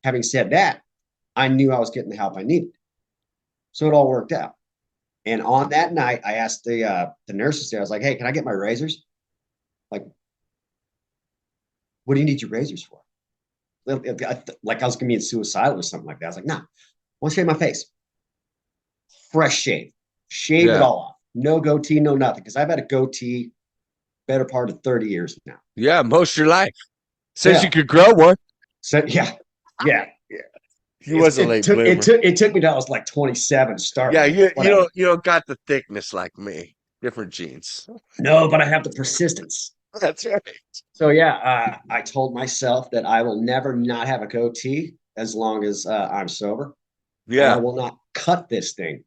Speaker 2: having said that, I knew I was getting the help I needed. So it all worked out. And on that night, I asked the nurses there, I was like, "Hey, can I get my razors? Like, what do you need your razors for?" Like I was gonna be suicidal or something like that. I was like, "Nah, I want to shave my face. Fresh shave. Shaved it
Speaker 1: Yeah.
Speaker 2: all off. No goatee, no nothing. Because I've had a goatee better part of 30 years now."
Speaker 1: Yeah. Most of your life. Says you
Speaker 2: Yeah.
Speaker 1: could grow one.
Speaker 2: So yeah, yeah.
Speaker 1: He was a
Speaker 2: It
Speaker 1: late
Speaker 2: took
Speaker 1: bloomer.
Speaker 2: it took me till I was like 27 to start
Speaker 1: Yeah,
Speaker 2: with, but whatever.
Speaker 1: you don't got the thickness like me. Different genes.
Speaker 2: No, but I have the persistence.
Speaker 1: That's right.
Speaker 2: So yeah, I told myself that I will never not have a goatee as long as I'm sober, and I
Speaker 1: Yeah.
Speaker 2: will not cut this thing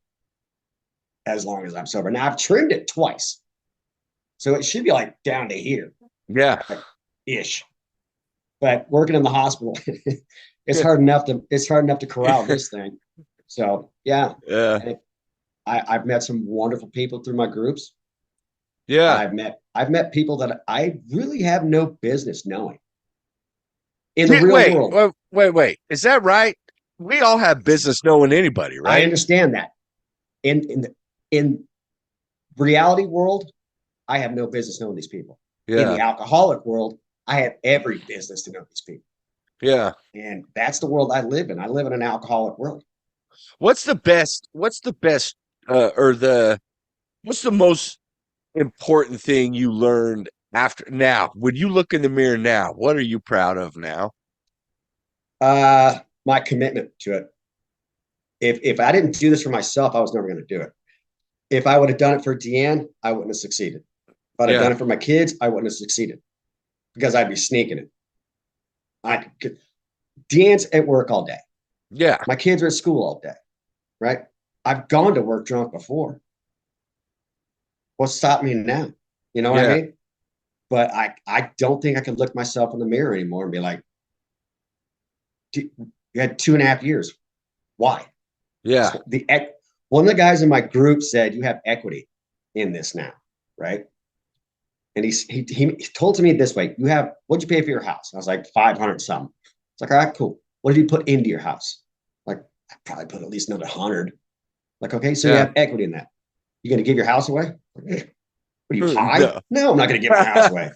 Speaker 2: as long as I'm sober. Now I've trimmed it twice, so it should be like down to here,
Speaker 1: Yeah.
Speaker 2: right? Ish. But working in the hospital, it's hard enough to corral this thing. So yeah,
Speaker 1: Yeah.
Speaker 2: and I've met some wonderful people through my groups.
Speaker 1: Yeah.
Speaker 2: I've met people that I really have no business knowing in the
Speaker 1: Yeah,
Speaker 2: real
Speaker 1: wait,
Speaker 2: world.
Speaker 1: wait. Is that right? We all have business knowing anybody,
Speaker 2: I
Speaker 1: right?
Speaker 2: understand that. In reality world, I have no business knowing these people. In the
Speaker 1: Yeah.
Speaker 2: alcoholic world, I have every business to know these people.
Speaker 1: Yeah.
Speaker 2: And that's the world I live in. I live in an alcoholic world.
Speaker 1: What's the best or the what's the most important thing you learned after now? When you look in the mirror now, what are you proud of now?
Speaker 2: My commitment to it. If I didn't do this for myself, I was never going to do it. If I would have done it for Deanne, I wouldn't have succeeded. If I'd have done
Speaker 1: Yeah.
Speaker 2: it for my kids, I wouldn't have succeeded because I'd be sneaking it. I could, Deanne's at work all day.
Speaker 1: Yeah.
Speaker 2: My kids are at school all day, right? I've gone to work drunk before. What's stopped me now? You know what I
Speaker 1: Yeah.
Speaker 2: mean? But I don't think I could look myself in the mirror anymore and be like, you had 2.5 years. Why?
Speaker 1: Yeah.
Speaker 2: So one of the guys in my group said, "You have equity in this now," right? And he told to me this way: "You have what'd you pay for your house?" I was like 500 something. It's like, all right, cool. What did you put into your house? Like, I probably put at least another 100. Like, okay, so you
Speaker 1: Yeah.
Speaker 2: have equity in that. You gonna give your house away? What are you high?
Speaker 1: No.
Speaker 2: No, I'm not gonna give my house away.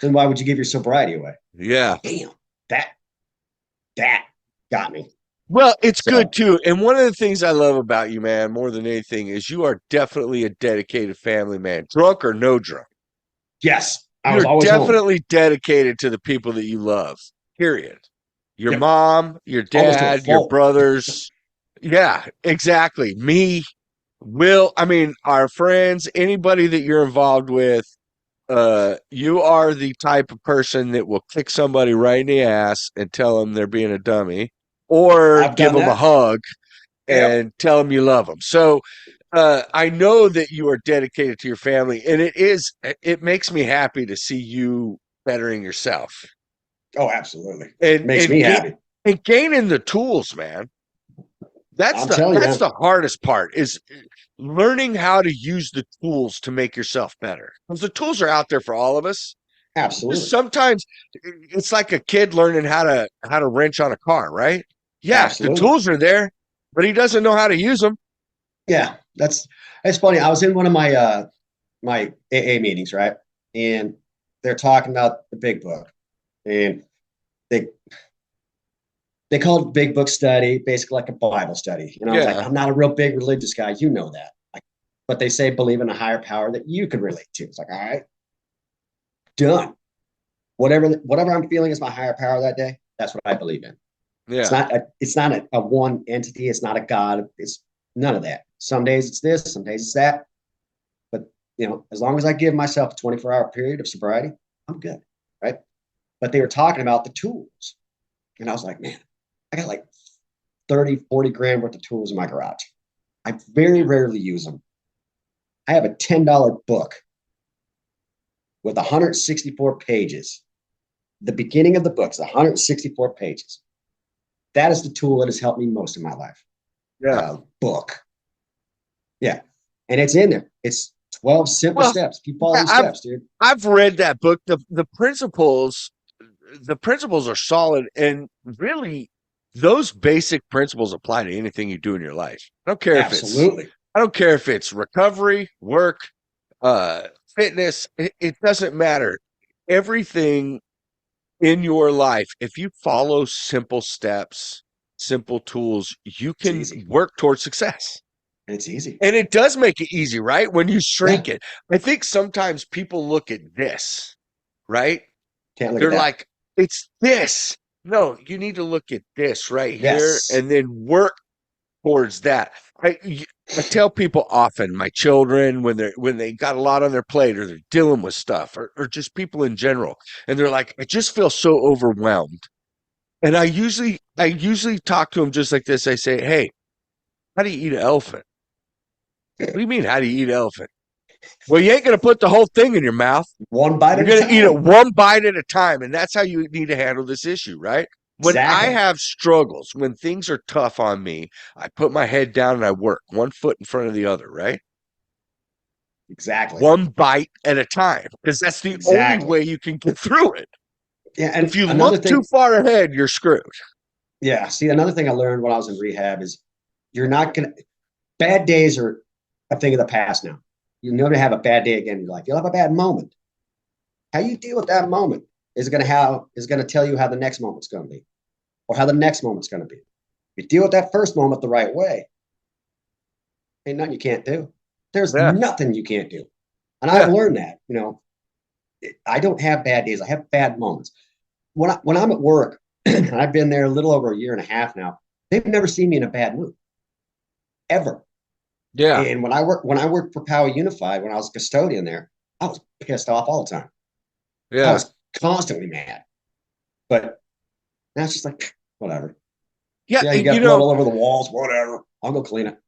Speaker 2: Then why would you give your sobriety away?
Speaker 1: Yeah.
Speaker 2: Damn, that that got me.
Speaker 1: Well, it's good
Speaker 2: So
Speaker 1: too. And one of the things I love about you, man, more than anything, is you are definitely a dedicated family man, drunk or no drunk.
Speaker 2: yes, I was
Speaker 1: You're
Speaker 2: always home.
Speaker 1: definitely dedicated to the people that you love, period. Your
Speaker 2: Yep,
Speaker 1: mom, your
Speaker 2: almost to a
Speaker 1: dad, your
Speaker 2: fault.
Speaker 1: brothers. Yeah, exactly. Me, Will, I mean, our friends, anybody that you're involved with, you are the type of person that will kick somebody right in the ass and tell them they're being a dummy, or
Speaker 2: I've
Speaker 1: give
Speaker 2: done
Speaker 1: them a
Speaker 2: that.
Speaker 1: hug
Speaker 2: Yep.
Speaker 1: and tell them you love them. So I know that you are dedicated to your family, and it makes me happy to see you bettering yourself
Speaker 2: Oh, absolutely.
Speaker 1: and
Speaker 2: Makes
Speaker 1: and
Speaker 2: me
Speaker 1: ga-
Speaker 2: happy.
Speaker 1: and gaining the tools, man. That's
Speaker 2: I'm
Speaker 1: the
Speaker 2: telling you,
Speaker 1: that's
Speaker 2: man.
Speaker 1: the hardest part is learning how to use the tools to make yourself better. Because the tools are out there for all of us. Just
Speaker 2: Absolutely.
Speaker 1: sometimes it's like a kid learning how to wrench on a car, right? Yeah, the
Speaker 2: Absolutely.
Speaker 1: tools are there, but he doesn't know how to use them.
Speaker 2: Yeah. That's funny. I was in one of my AA meetings, right? And they're talking about the big book. And they they call it big book study, basically like a Bible study. And I was like,
Speaker 1: Yeah.
Speaker 2: I'm not a real big religious guy. You know that. Like, but they say believe in a higher power that you can relate to. It's like, all right, done. Whatever I'm feeling is my higher power that day. That's what I believe in.
Speaker 1: Yeah.
Speaker 2: It's not a one entity. It's not a God. It's none of that. Some days it's this, some days it's that. But as long as I give myself a 24-hour period of sobriety, I'm good. Right. But they were talking about the tools. And I was like, man, I got like 30, 40 grand worth of tools in my garage. I very rarely use them. I have a $10 book with 164 pages. The beginning of the book is 164 pages. That is the tool that has helped me most in my life.
Speaker 1: Yeah.
Speaker 2: Book. Yeah. And it's in there. It's 12 simple
Speaker 1: Well,
Speaker 2: steps. If you follow
Speaker 1: yeah,
Speaker 2: these
Speaker 1: I've
Speaker 2: steps, dude.
Speaker 1: I've read that book. The principles are solid, and really those basic principles apply to anything you do in your life.
Speaker 2: Absolutely.
Speaker 1: I don't care if it's recovery, work, uh fitness, it doesn't matter. Everything in your life, if you follow simple steps, simple tools, you
Speaker 2: It's
Speaker 1: can
Speaker 2: easy.
Speaker 1: work towards success.
Speaker 2: And it's easy.
Speaker 1: And it does make it easy, right? When you
Speaker 2: Yeah.
Speaker 1: shrink it. I think sometimes people look at this, right?
Speaker 2: Can't look at
Speaker 1: They're
Speaker 2: that.
Speaker 1: like, it's this. No, you need to look at this right here
Speaker 2: Yes.
Speaker 1: and then work towards that. I tell people often, my children, when they got a lot on their plate or they're dealing with stuff or just people in general, and they're like, I just feel so overwhelmed. And I usually talk to them just like this. I say, hey, how do you eat an elephant? What do you mean, how do you eat an elephant? Well, you ain't gonna put the whole thing in your mouth.
Speaker 2: One bite
Speaker 1: You're
Speaker 2: at a
Speaker 1: going to eat it
Speaker 2: time.
Speaker 1: one bite at a time. And that's how you need to handle this issue, right? When I
Speaker 2: Exactly.
Speaker 1: have struggles, when things are tough on me, I put my head down and I work one foot in front of the other, right?
Speaker 2: Exactly.
Speaker 1: One bite at a time, because that's the only
Speaker 2: Exactly.
Speaker 1: way you can get through it.
Speaker 2: Yeah.
Speaker 1: If
Speaker 2: And
Speaker 1: you
Speaker 2: another
Speaker 1: look too
Speaker 2: thing,
Speaker 1: far ahead, you're screwed.
Speaker 2: yeah. See, another thing I learned when I was in rehab is you're not going to, bad days are a thing of the past now. You're never have a bad day again in your life. You'll have a bad moment. How you deal with that moment is going to tell you how the next moment's going to be or how the next moment's going to be. If you deal with that first moment the right way, ain't nothing you can't do. There's
Speaker 1: Yeah.
Speaker 2: nothing you can't do. And I've
Speaker 1: Yeah.
Speaker 2: learned that, I don't have bad days. I have bad moments. When I'm at work, and I've been there a little over a year and a half now, they've never seen me in a bad mood ever.
Speaker 1: Yeah.
Speaker 2: And when I worked for Power Unified, when I was a custodian there, I was pissed off all the time. I
Speaker 1: Yeah.
Speaker 2: was constantly mad. But now it's just like whatever.
Speaker 1: Yeah.
Speaker 2: Yeah, you
Speaker 1: And,
Speaker 2: got blood all over the walls. Whatever. I'll go clean it.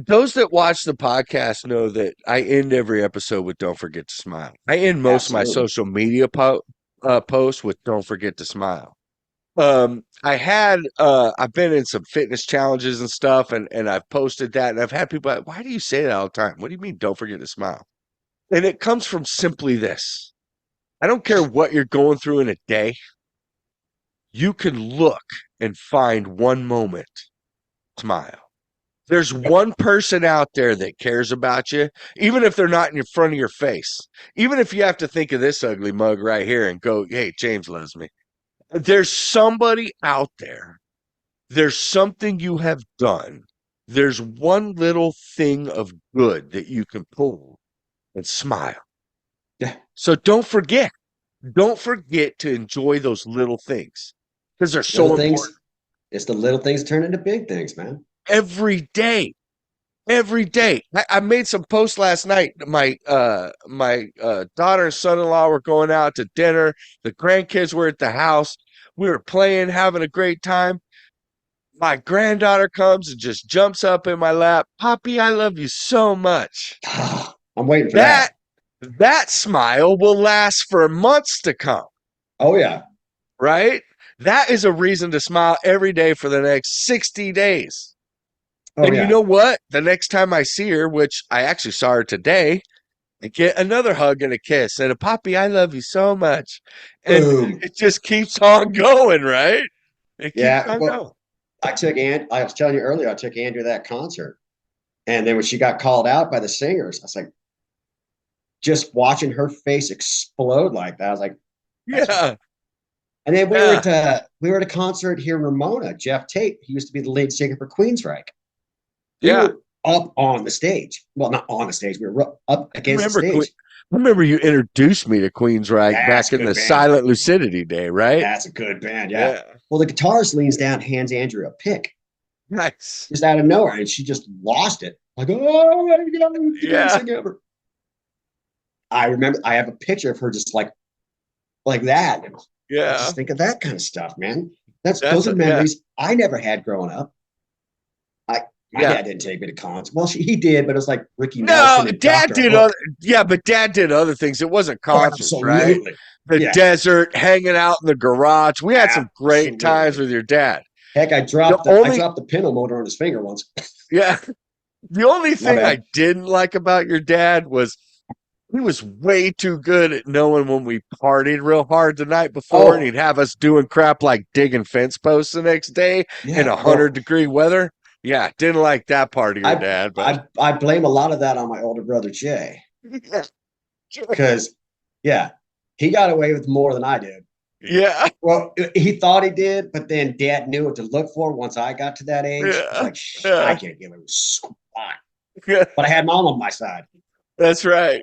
Speaker 1: those that watch the podcast know that I end every episode with "Don't forget to smile." I end most of my
Speaker 2: Absolutely.
Speaker 1: social media posts with "Don't forget to smile." I've been in some fitness challenges and stuff, and I've posted that, and I've had people like, why do you say that all the time? What do you mean, don't forget to smile? And it comes from simply this. I don't care what you're going through in a day. You can look and find one moment, smile. There's
Speaker 2: Yep.
Speaker 1: one person out there that cares about you, even if they're not in front of your face. Even if you have to think of this ugly mug right here and go, hey, James loves me. There's somebody out there. There's something you have done. There's one little thing of good that you can pull and smile.
Speaker 2: Yeah.
Speaker 1: So don't forget. Don't forget to enjoy those little things because they're
Speaker 2: Little
Speaker 1: so important
Speaker 2: things. It's the little things turn into big things, man.
Speaker 1: every day. Every day. I made some posts last night. My daughter and son-in-law were going out to dinner. The grandkids were at the house. We were playing, having a great time. My granddaughter comes and just jumps up in my lap. Poppy, I love you so much.
Speaker 2: I'm waiting for
Speaker 1: That
Speaker 2: that.
Speaker 1: that smile will last for months to come,
Speaker 2: Oh yeah.
Speaker 1: right? That is a reason to smile every day for the next 60 days.
Speaker 2: Oh
Speaker 1: And you
Speaker 2: yeah.
Speaker 1: know what? The next time I see her, which I actually saw her today, I get another hug and a kiss and a Poppy, I love you so much. And
Speaker 2: Boom.
Speaker 1: it just keeps on going, right? It keeps
Speaker 2: Yeah.
Speaker 1: on
Speaker 2: Well,
Speaker 1: going.
Speaker 2: I was telling you earlier, I took Andrew to that concert. And then when she got called out by the singers, I was like, just watching her face explode like that. I was like, that's right.
Speaker 1: Yeah.
Speaker 2: And then
Speaker 1: Yeah.
Speaker 2: we were at a concert here in Ramona. Jeff Tate, he used to be the lead singer for Queensryche. We
Speaker 1: Yeah.
Speaker 2: were up on the stage. Well, not on the stage. We were up
Speaker 1: I
Speaker 2: against the
Speaker 1: remember Queen.
Speaker 2: stage.
Speaker 1: I remember you introduced me to Queensryche
Speaker 2: That's
Speaker 1: back
Speaker 2: a
Speaker 1: in
Speaker 2: good
Speaker 1: the
Speaker 2: band.
Speaker 1: Silent Lucidity day, right?
Speaker 2: That's a good band. Yeah.
Speaker 1: Yeah.
Speaker 2: Well, the guitarist leans down, hands Andrew a pick
Speaker 1: Nice.
Speaker 2: just out of nowhere, and she just lost it. Like, oh my God, the greatest
Speaker 1: Yeah.
Speaker 2: thing ever. I remember I have a picture of her just like that. I just
Speaker 1: Yeah.
Speaker 2: think of that kind of stuff, man.
Speaker 1: That's
Speaker 2: Those are
Speaker 1: yeah.
Speaker 2: memories I never had growing up. I My
Speaker 1: Yeah.
Speaker 2: dad didn't take me to concerts. Well, he did, but it was like Ricky
Speaker 1: No,
Speaker 2: Nelson and
Speaker 1: dad
Speaker 2: Dr.
Speaker 1: did
Speaker 2: Hook.
Speaker 1: other yeah, but dad did other things. It wasn't
Speaker 2: Oh,
Speaker 1: concerts, right?
Speaker 2: absolutely.
Speaker 1: The
Speaker 2: Yeah,
Speaker 1: desert, hanging out in the garage. We had some great times
Speaker 2: absolutely.
Speaker 1: with your dad.
Speaker 2: Heck,
Speaker 1: The
Speaker 2: I
Speaker 1: only
Speaker 2: dropped the pintle motor on his finger once.
Speaker 1: yeah, the only
Speaker 2: My
Speaker 1: thing I
Speaker 2: bad.
Speaker 1: didn't like about your dad was he was way too good at knowing when we partied real hard the night before, and
Speaker 2: Oh,
Speaker 1: he'd have us doing crap like digging fence posts the next day in
Speaker 2: yeah.
Speaker 1: 100-degree weather. Yeah, didn't like that part of your dad, but
Speaker 2: I blame a lot of that on my older brother Jay
Speaker 1: yeah,
Speaker 2: because yeah, he got away with more than I did.
Speaker 1: yeah,
Speaker 2: Well, he thought he did, but then Dad knew what to look for once I got to that age. He's
Speaker 1: yeah,
Speaker 2: like, I
Speaker 1: yeah,
Speaker 2: can't give him a squat,
Speaker 1: yeah.
Speaker 2: but I had mom on my side
Speaker 1: That's right.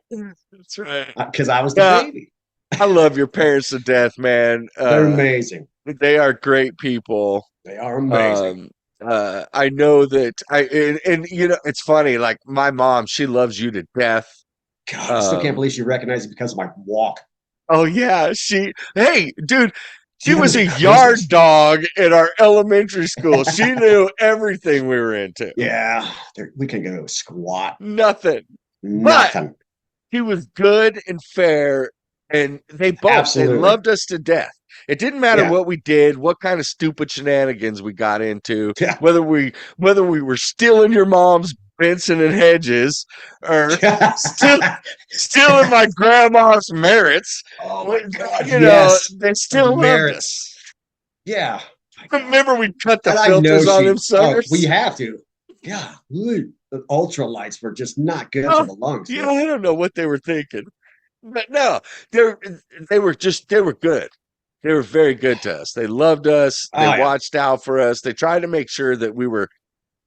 Speaker 1: That's right.
Speaker 2: because I was the
Speaker 1: Yeah,
Speaker 2: baby.
Speaker 1: I love your parents to death, man.
Speaker 2: They're amazing.
Speaker 1: They are great people.
Speaker 2: They are amazing.
Speaker 1: Um, I know that and you know, it's funny, like my mom, she loves you to death.
Speaker 2: God, I still can't
Speaker 1: Um,
Speaker 2: believe she recognized it because of my walk.
Speaker 1: oh yeah, hey, dude, she
Speaker 2: Damn,
Speaker 1: was
Speaker 2: is it
Speaker 1: a yard
Speaker 2: craziness?
Speaker 1: dog in our elementary school. She knew everything we were into.
Speaker 2: Yeah, we can go squat.
Speaker 1: Nothing. But
Speaker 2: Nothing.
Speaker 1: he was good and fair, and they
Speaker 2: Absolutely.
Speaker 1: loved us to death. It didn't matter
Speaker 2: Yeah.
Speaker 1: what we did, what kind of stupid shenanigans we got into,
Speaker 2: Yeah.
Speaker 1: whether we were stealing your mom's Benson and Hedges or still stealing my grandma's merits.
Speaker 2: Oh my God.
Speaker 1: You know,
Speaker 2: Yes.
Speaker 1: they
Speaker 2: The
Speaker 1: still loved
Speaker 2: merits.
Speaker 1: us.
Speaker 2: Yeah. My God.
Speaker 1: Remember we cut the
Speaker 2: And I know
Speaker 1: filters on them
Speaker 2: we
Speaker 1: suckers?
Speaker 2: have to. Yeah. The ultralights were just not good for
Speaker 1: Oh,
Speaker 2: the lungs,
Speaker 1: yeah,
Speaker 2: man.
Speaker 1: I don't know what they were thinking. But no, they they were good. They were very good to us. They loved us. They
Speaker 2: Oh, yeah.
Speaker 1: watched out for us. They tried to make sure that we were,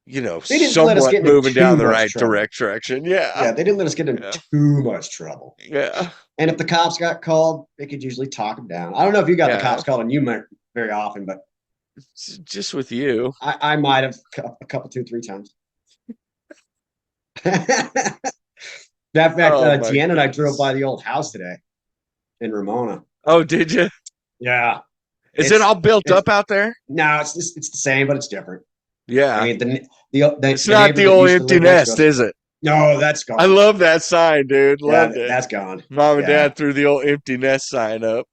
Speaker 1: you know,
Speaker 2: They didn't let us
Speaker 1: somewhat
Speaker 2: get into
Speaker 1: moving
Speaker 2: too
Speaker 1: down the
Speaker 2: much
Speaker 1: right
Speaker 2: trouble.
Speaker 1: direction. Yeah.
Speaker 2: Yeah, they didn't let us get into
Speaker 1: Yeah.
Speaker 2: too much trouble.
Speaker 1: Yeah.
Speaker 2: And if the cops got called, they could usually talk them down. I don't know if you got the
Speaker 1: Yeah.
Speaker 2: cops calling you very often, but
Speaker 1: Just with you.
Speaker 2: I might have a couple, two, three times. That fact,
Speaker 1: Oh my
Speaker 2: Deanna and I drove
Speaker 1: goodness.
Speaker 2: by the old house today in Ramona.
Speaker 1: Oh, did you?
Speaker 2: Yeah,
Speaker 1: Is it all built
Speaker 2: it's
Speaker 1: up out there?
Speaker 2: no, it's the same, but it's different. I
Speaker 1: Yeah.
Speaker 2: mean,
Speaker 1: It's
Speaker 2: the
Speaker 1: not
Speaker 2: neighbor
Speaker 1: the
Speaker 2: that
Speaker 1: old
Speaker 2: used to
Speaker 1: empty
Speaker 2: live next to
Speaker 1: nest,
Speaker 2: us,
Speaker 1: is it?
Speaker 2: no, that's
Speaker 1: I
Speaker 2: gone.
Speaker 1: love that sign, dude.
Speaker 2: Yeah,
Speaker 1: Loved it.
Speaker 2: that's gone.
Speaker 1: Mom and
Speaker 2: Yeah,
Speaker 1: dad threw the old empty nest sign up.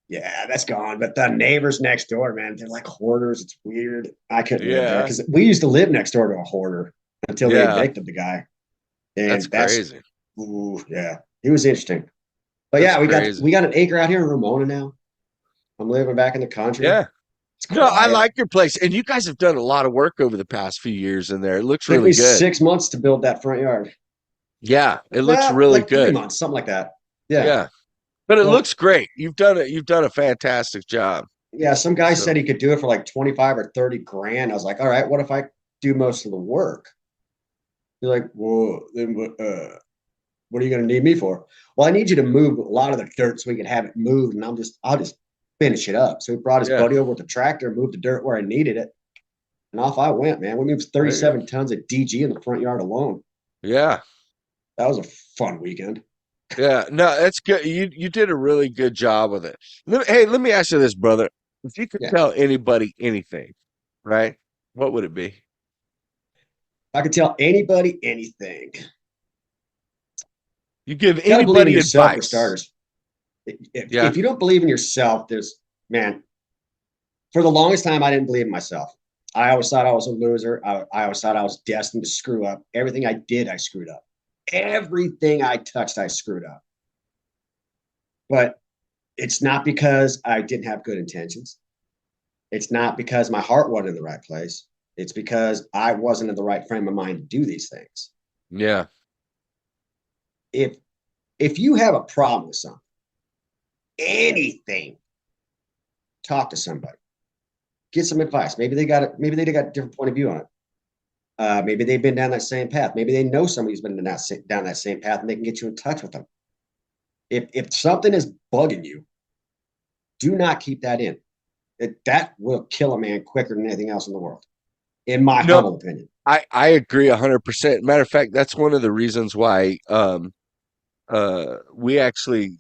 Speaker 2: yeah, that's gone. But the neighbors next door, man, they're like hoarders. It's weird. I couldn't live there
Speaker 1: Yeah.
Speaker 2: because we used to live next door to a hoarder until they
Speaker 1: Yeah.
Speaker 2: evicted the guy,
Speaker 1: That's
Speaker 2: and that's
Speaker 1: crazy.
Speaker 2: ooh, yeah, it was interesting. But
Speaker 1: That's
Speaker 2: yeah,
Speaker 1: crazy.
Speaker 2: we got an acre out here in Ramona now. I'm living back in the country.
Speaker 1: Yeah.
Speaker 2: It's
Speaker 1: No, I
Speaker 2: quiet.
Speaker 1: like your place. And you guys have done a lot of work over the past few years in there. It looks
Speaker 2: Took
Speaker 1: really
Speaker 2: me
Speaker 1: good.
Speaker 2: 6 months to build that front yard.
Speaker 1: Yeah, it looks
Speaker 2: Nah,
Speaker 1: really
Speaker 2: like three
Speaker 1: good.
Speaker 2: months, something like that. Yeah.
Speaker 1: Yeah. But it
Speaker 2: Well,
Speaker 1: looks great. You've done a fantastic job.
Speaker 2: Yeah, some guy said
Speaker 1: So
Speaker 2: he could do it for like 25 or 30 grand. I was like, all right, what if I do most of the work? You're like, well, then what are you going to need me for? Well, I need you to move a lot of the dirt so we can have it moved, and I'll just finish it up. So he brought his
Speaker 1: yeah,
Speaker 2: buddy over with the tractor, moved the dirt where I needed it, and off I went, man. We moved
Speaker 1: there you go.
Speaker 2: 37 tons of DG in the front yard alone.
Speaker 1: Yeah.
Speaker 2: That was a fun weekend.
Speaker 1: Yeah, no, that's good. You did a really good job with it. Hey, let me ask you this, brother. If you could
Speaker 2: Yeah,
Speaker 1: tell anybody anything, right? What would it be?
Speaker 2: I could tell anybody anything.
Speaker 1: You give
Speaker 2: You got to believe in
Speaker 1: anybody
Speaker 2: yourself for
Speaker 1: advice.
Speaker 2: starters.
Speaker 1: Yeah.
Speaker 2: If you don't believe in yourself, there's man. For the longest time, I didn't believe in myself. I always thought I was a loser. I always thought I was destined to screw up. Everything I did, I screwed up. Everything I touched, I screwed up. But it's not because I didn't have good intentions. It's not because my heart wasn't in the right place. It's because I wasn't in the right frame of mind to do these things.
Speaker 1: Yeah.
Speaker 2: If if you have a problem with something, anything, talk to somebody. Get some advice. Maybe they got a different point of view on it. Maybe they've been down that same path. Maybe they know somebody who's been down that same path, and they can get you in touch with them. If something is bugging you, do not keep that in. That will kill a man quicker than anything else in the world, in my
Speaker 1: You know,
Speaker 2: humble opinion.
Speaker 1: I agree 100%. Matter of fact, that's one of the reasons why we actually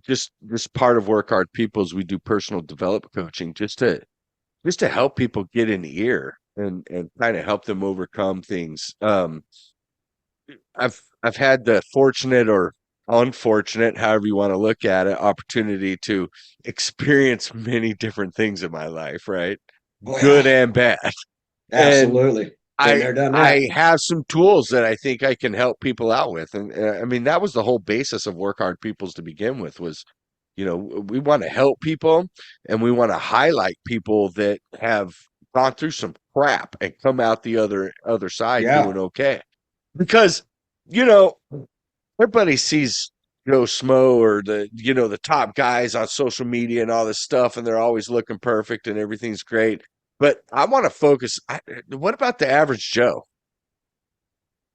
Speaker 1: just part of Work Hard Peoples, we do personal development coaching just to help people get an ear and kind of help them overcome things. I've had the fortunate or unfortunate, however you want to look at it, opportunity to experience many different things in my life, right?
Speaker 2: Oh yeah,
Speaker 1: Good and bad. And
Speaker 2: absolutely. Been
Speaker 1: I
Speaker 2: there, done that.
Speaker 1: I have some tools that I think I can help people out with. And I mean that was the whole basis of Work Hard Peoples to begin with was, we want to help people and we want to highlight people that have gone through some crap and come out the other side
Speaker 2: Yeah,
Speaker 1: doing okay. Because, you know, everybody sees Joe Smo or the top guys on social media and all this stuff, and they're always looking perfect and everything's great. But I want to focus. What about the average Joe?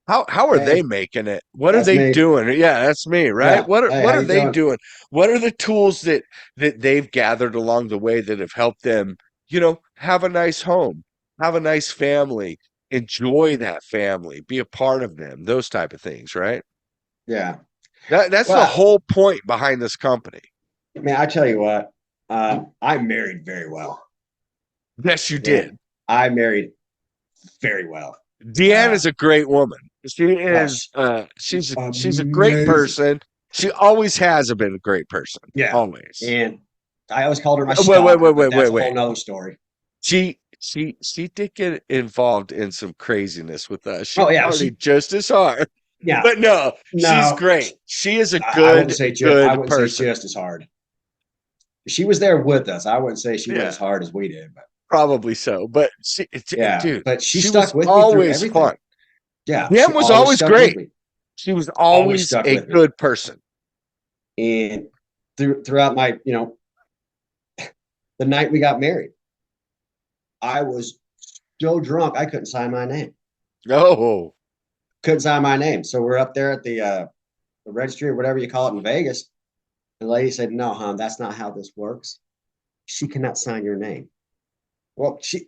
Speaker 1: How are they
Speaker 2: hey,
Speaker 1: making it? What are
Speaker 2: that's
Speaker 1: they
Speaker 2: me.
Speaker 1: doing? Yeah, that's me, right?
Speaker 2: Yeah.
Speaker 1: What are,
Speaker 2: Hey,
Speaker 1: what
Speaker 2: how
Speaker 1: are
Speaker 2: you
Speaker 1: they
Speaker 2: doing?
Speaker 1: doing? What are the tools that they've gathered along the way that have helped them, have a nice home, have a nice family, enjoy that family, be a part of them, those type of things, right?
Speaker 2: Yeah.
Speaker 1: That's the
Speaker 2: Well,
Speaker 1: whole point behind this company.
Speaker 2: man, I tell you what, I married very well.
Speaker 1: Yes, you
Speaker 2: Yeah,
Speaker 1: did.
Speaker 2: I married very well.
Speaker 1: Deanne
Speaker 2: Uh,
Speaker 1: is a great woman. She
Speaker 2: oh,
Speaker 1: is she's a great
Speaker 2: amazing.
Speaker 1: person. She always has been a great person.
Speaker 2: Yeah.
Speaker 1: Always.
Speaker 2: And I always called her my
Speaker 1: Wait, wait,
Speaker 2: stalker,
Speaker 1: wait,
Speaker 2: but
Speaker 1: wait,
Speaker 2: that's
Speaker 1: wait,
Speaker 2: a
Speaker 1: wait.
Speaker 2: whole nother story.
Speaker 1: She did get involved in some craziness with us. She
Speaker 2: Oh yeah,
Speaker 1: partied just as hard.
Speaker 2: yeah,
Speaker 1: But no, she's
Speaker 2: no,
Speaker 1: great. She is a
Speaker 2: wouldn't say I
Speaker 1: good
Speaker 2: wouldn't say
Speaker 1: person.
Speaker 2: just as hard. She was there with us. I wouldn't say she went as
Speaker 1: Yeah,
Speaker 2: hard as we did, but
Speaker 1: probably so. But
Speaker 2: yeah,
Speaker 1: dude,
Speaker 2: but she
Speaker 1: she was
Speaker 2: stuck with me through
Speaker 1: always
Speaker 2: everything.
Speaker 1: fun.
Speaker 2: Yeah, she
Speaker 1: Deanne was
Speaker 2: always
Speaker 1: always
Speaker 2: stuck with
Speaker 1: great.
Speaker 2: me.
Speaker 1: She was
Speaker 2: Always
Speaker 1: always
Speaker 2: stuck
Speaker 1: a
Speaker 2: with me.
Speaker 1: good person.
Speaker 2: And throughout my, the night we got married, I was so drunk I couldn't sign my name.
Speaker 1: Oh,
Speaker 2: Couldn't sign my name. So we're up there at the registry or whatever you call it in Vegas. And the lady said, "No, hon, that's not how this works. She cannot sign your name." Well, she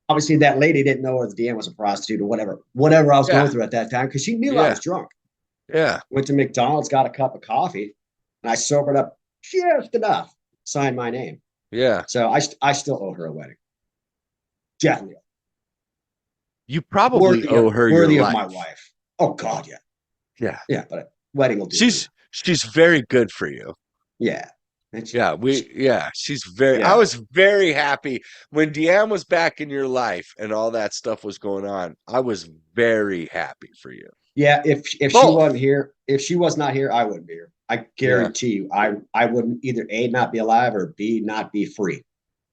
Speaker 2: obviously that lady didn't know if Deanne was a prostitute or whatever I was going
Speaker 1: yeah,
Speaker 2: through at that time because she knew I
Speaker 1: yeah,
Speaker 2: was drunk.
Speaker 1: yeah,
Speaker 2: Went to McDonald's, got a cup of coffee, and I sobered up just enough, signed my name.
Speaker 1: yeah.
Speaker 2: So I still owe her a wedding. Definitely
Speaker 1: You probably owe her your
Speaker 2: worthy of my
Speaker 1: life.
Speaker 2: wife. Oh God, yeah,
Speaker 1: Yeah.
Speaker 2: yeah, but a wedding will do too.
Speaker 1: She's very good for you.
Speaker 2: Yeah,
Speaker 1: I
Speaker 2: yeah,
Speaker 1: was very happy when Deanne was back in your life and all that stuff was going on. I was very happy for you.
Speaker 2: yeah. If she
Speaker 1: Both.
Speaker 2: wasn't here, if she was not here, I wouldn't be here. I
Speaker 1: Yeah.
Speaker 2: guarantee you, I wouldn't either A, not be alive, or B, not be free.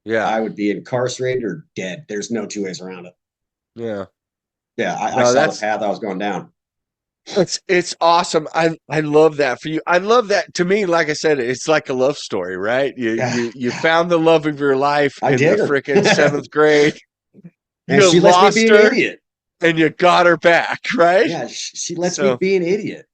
Speaker 1: Yeah.
Speaker 2: I would be incarcerated or dead. There's no two ways around it.
Speaker 1: Yeah.
Speaker 2: Yeah, I
Speaker 1: No,
Speaker 2: saw the
Speaker 1: that's
Speaker 2: path I was going down.
Speaker 1: It's awesome. I love that for you. I love that. To me, like I said, it's like a love story, right? You
Speaker 2: Yeah,
Speaker 1: you you found the love of your life
Speaker 2: I
Speaker 1: in the
Speaker 2: dig her.
Speaker 1: frickin' seventh grade.
Speaker 2: And
Speaker 1: You
Speaker 2: she lets me be
Speaker 1: lost
Speaker 2: an
Speaker 1: her
Speaker 2: idiot.
Speaker 1: and you got her back, right?
Speaker 2: Yeah, she lets me
Speaker 1: So
Speaker 2: be an idiot.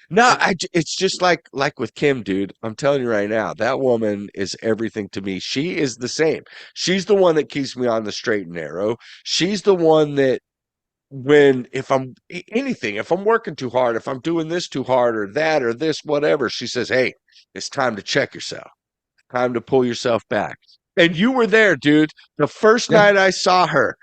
Speaker 1: no,
Speaker 2: And,
Speaker 1: it's just like with Kim, dude. I'm telling you right now, that woman is everything to me. She is the same. She's the one that keeps me on the straight and narrow. She's the one that when if I'm anything, if I'm working too hard, if I'm doing this too hard or that or this, whatever, she says, "Hey, it's time to check yourself. Time to pull yourself back." And you were there, dude. The first
Speaker 2: yeah,
Speaker 1: night I saw her,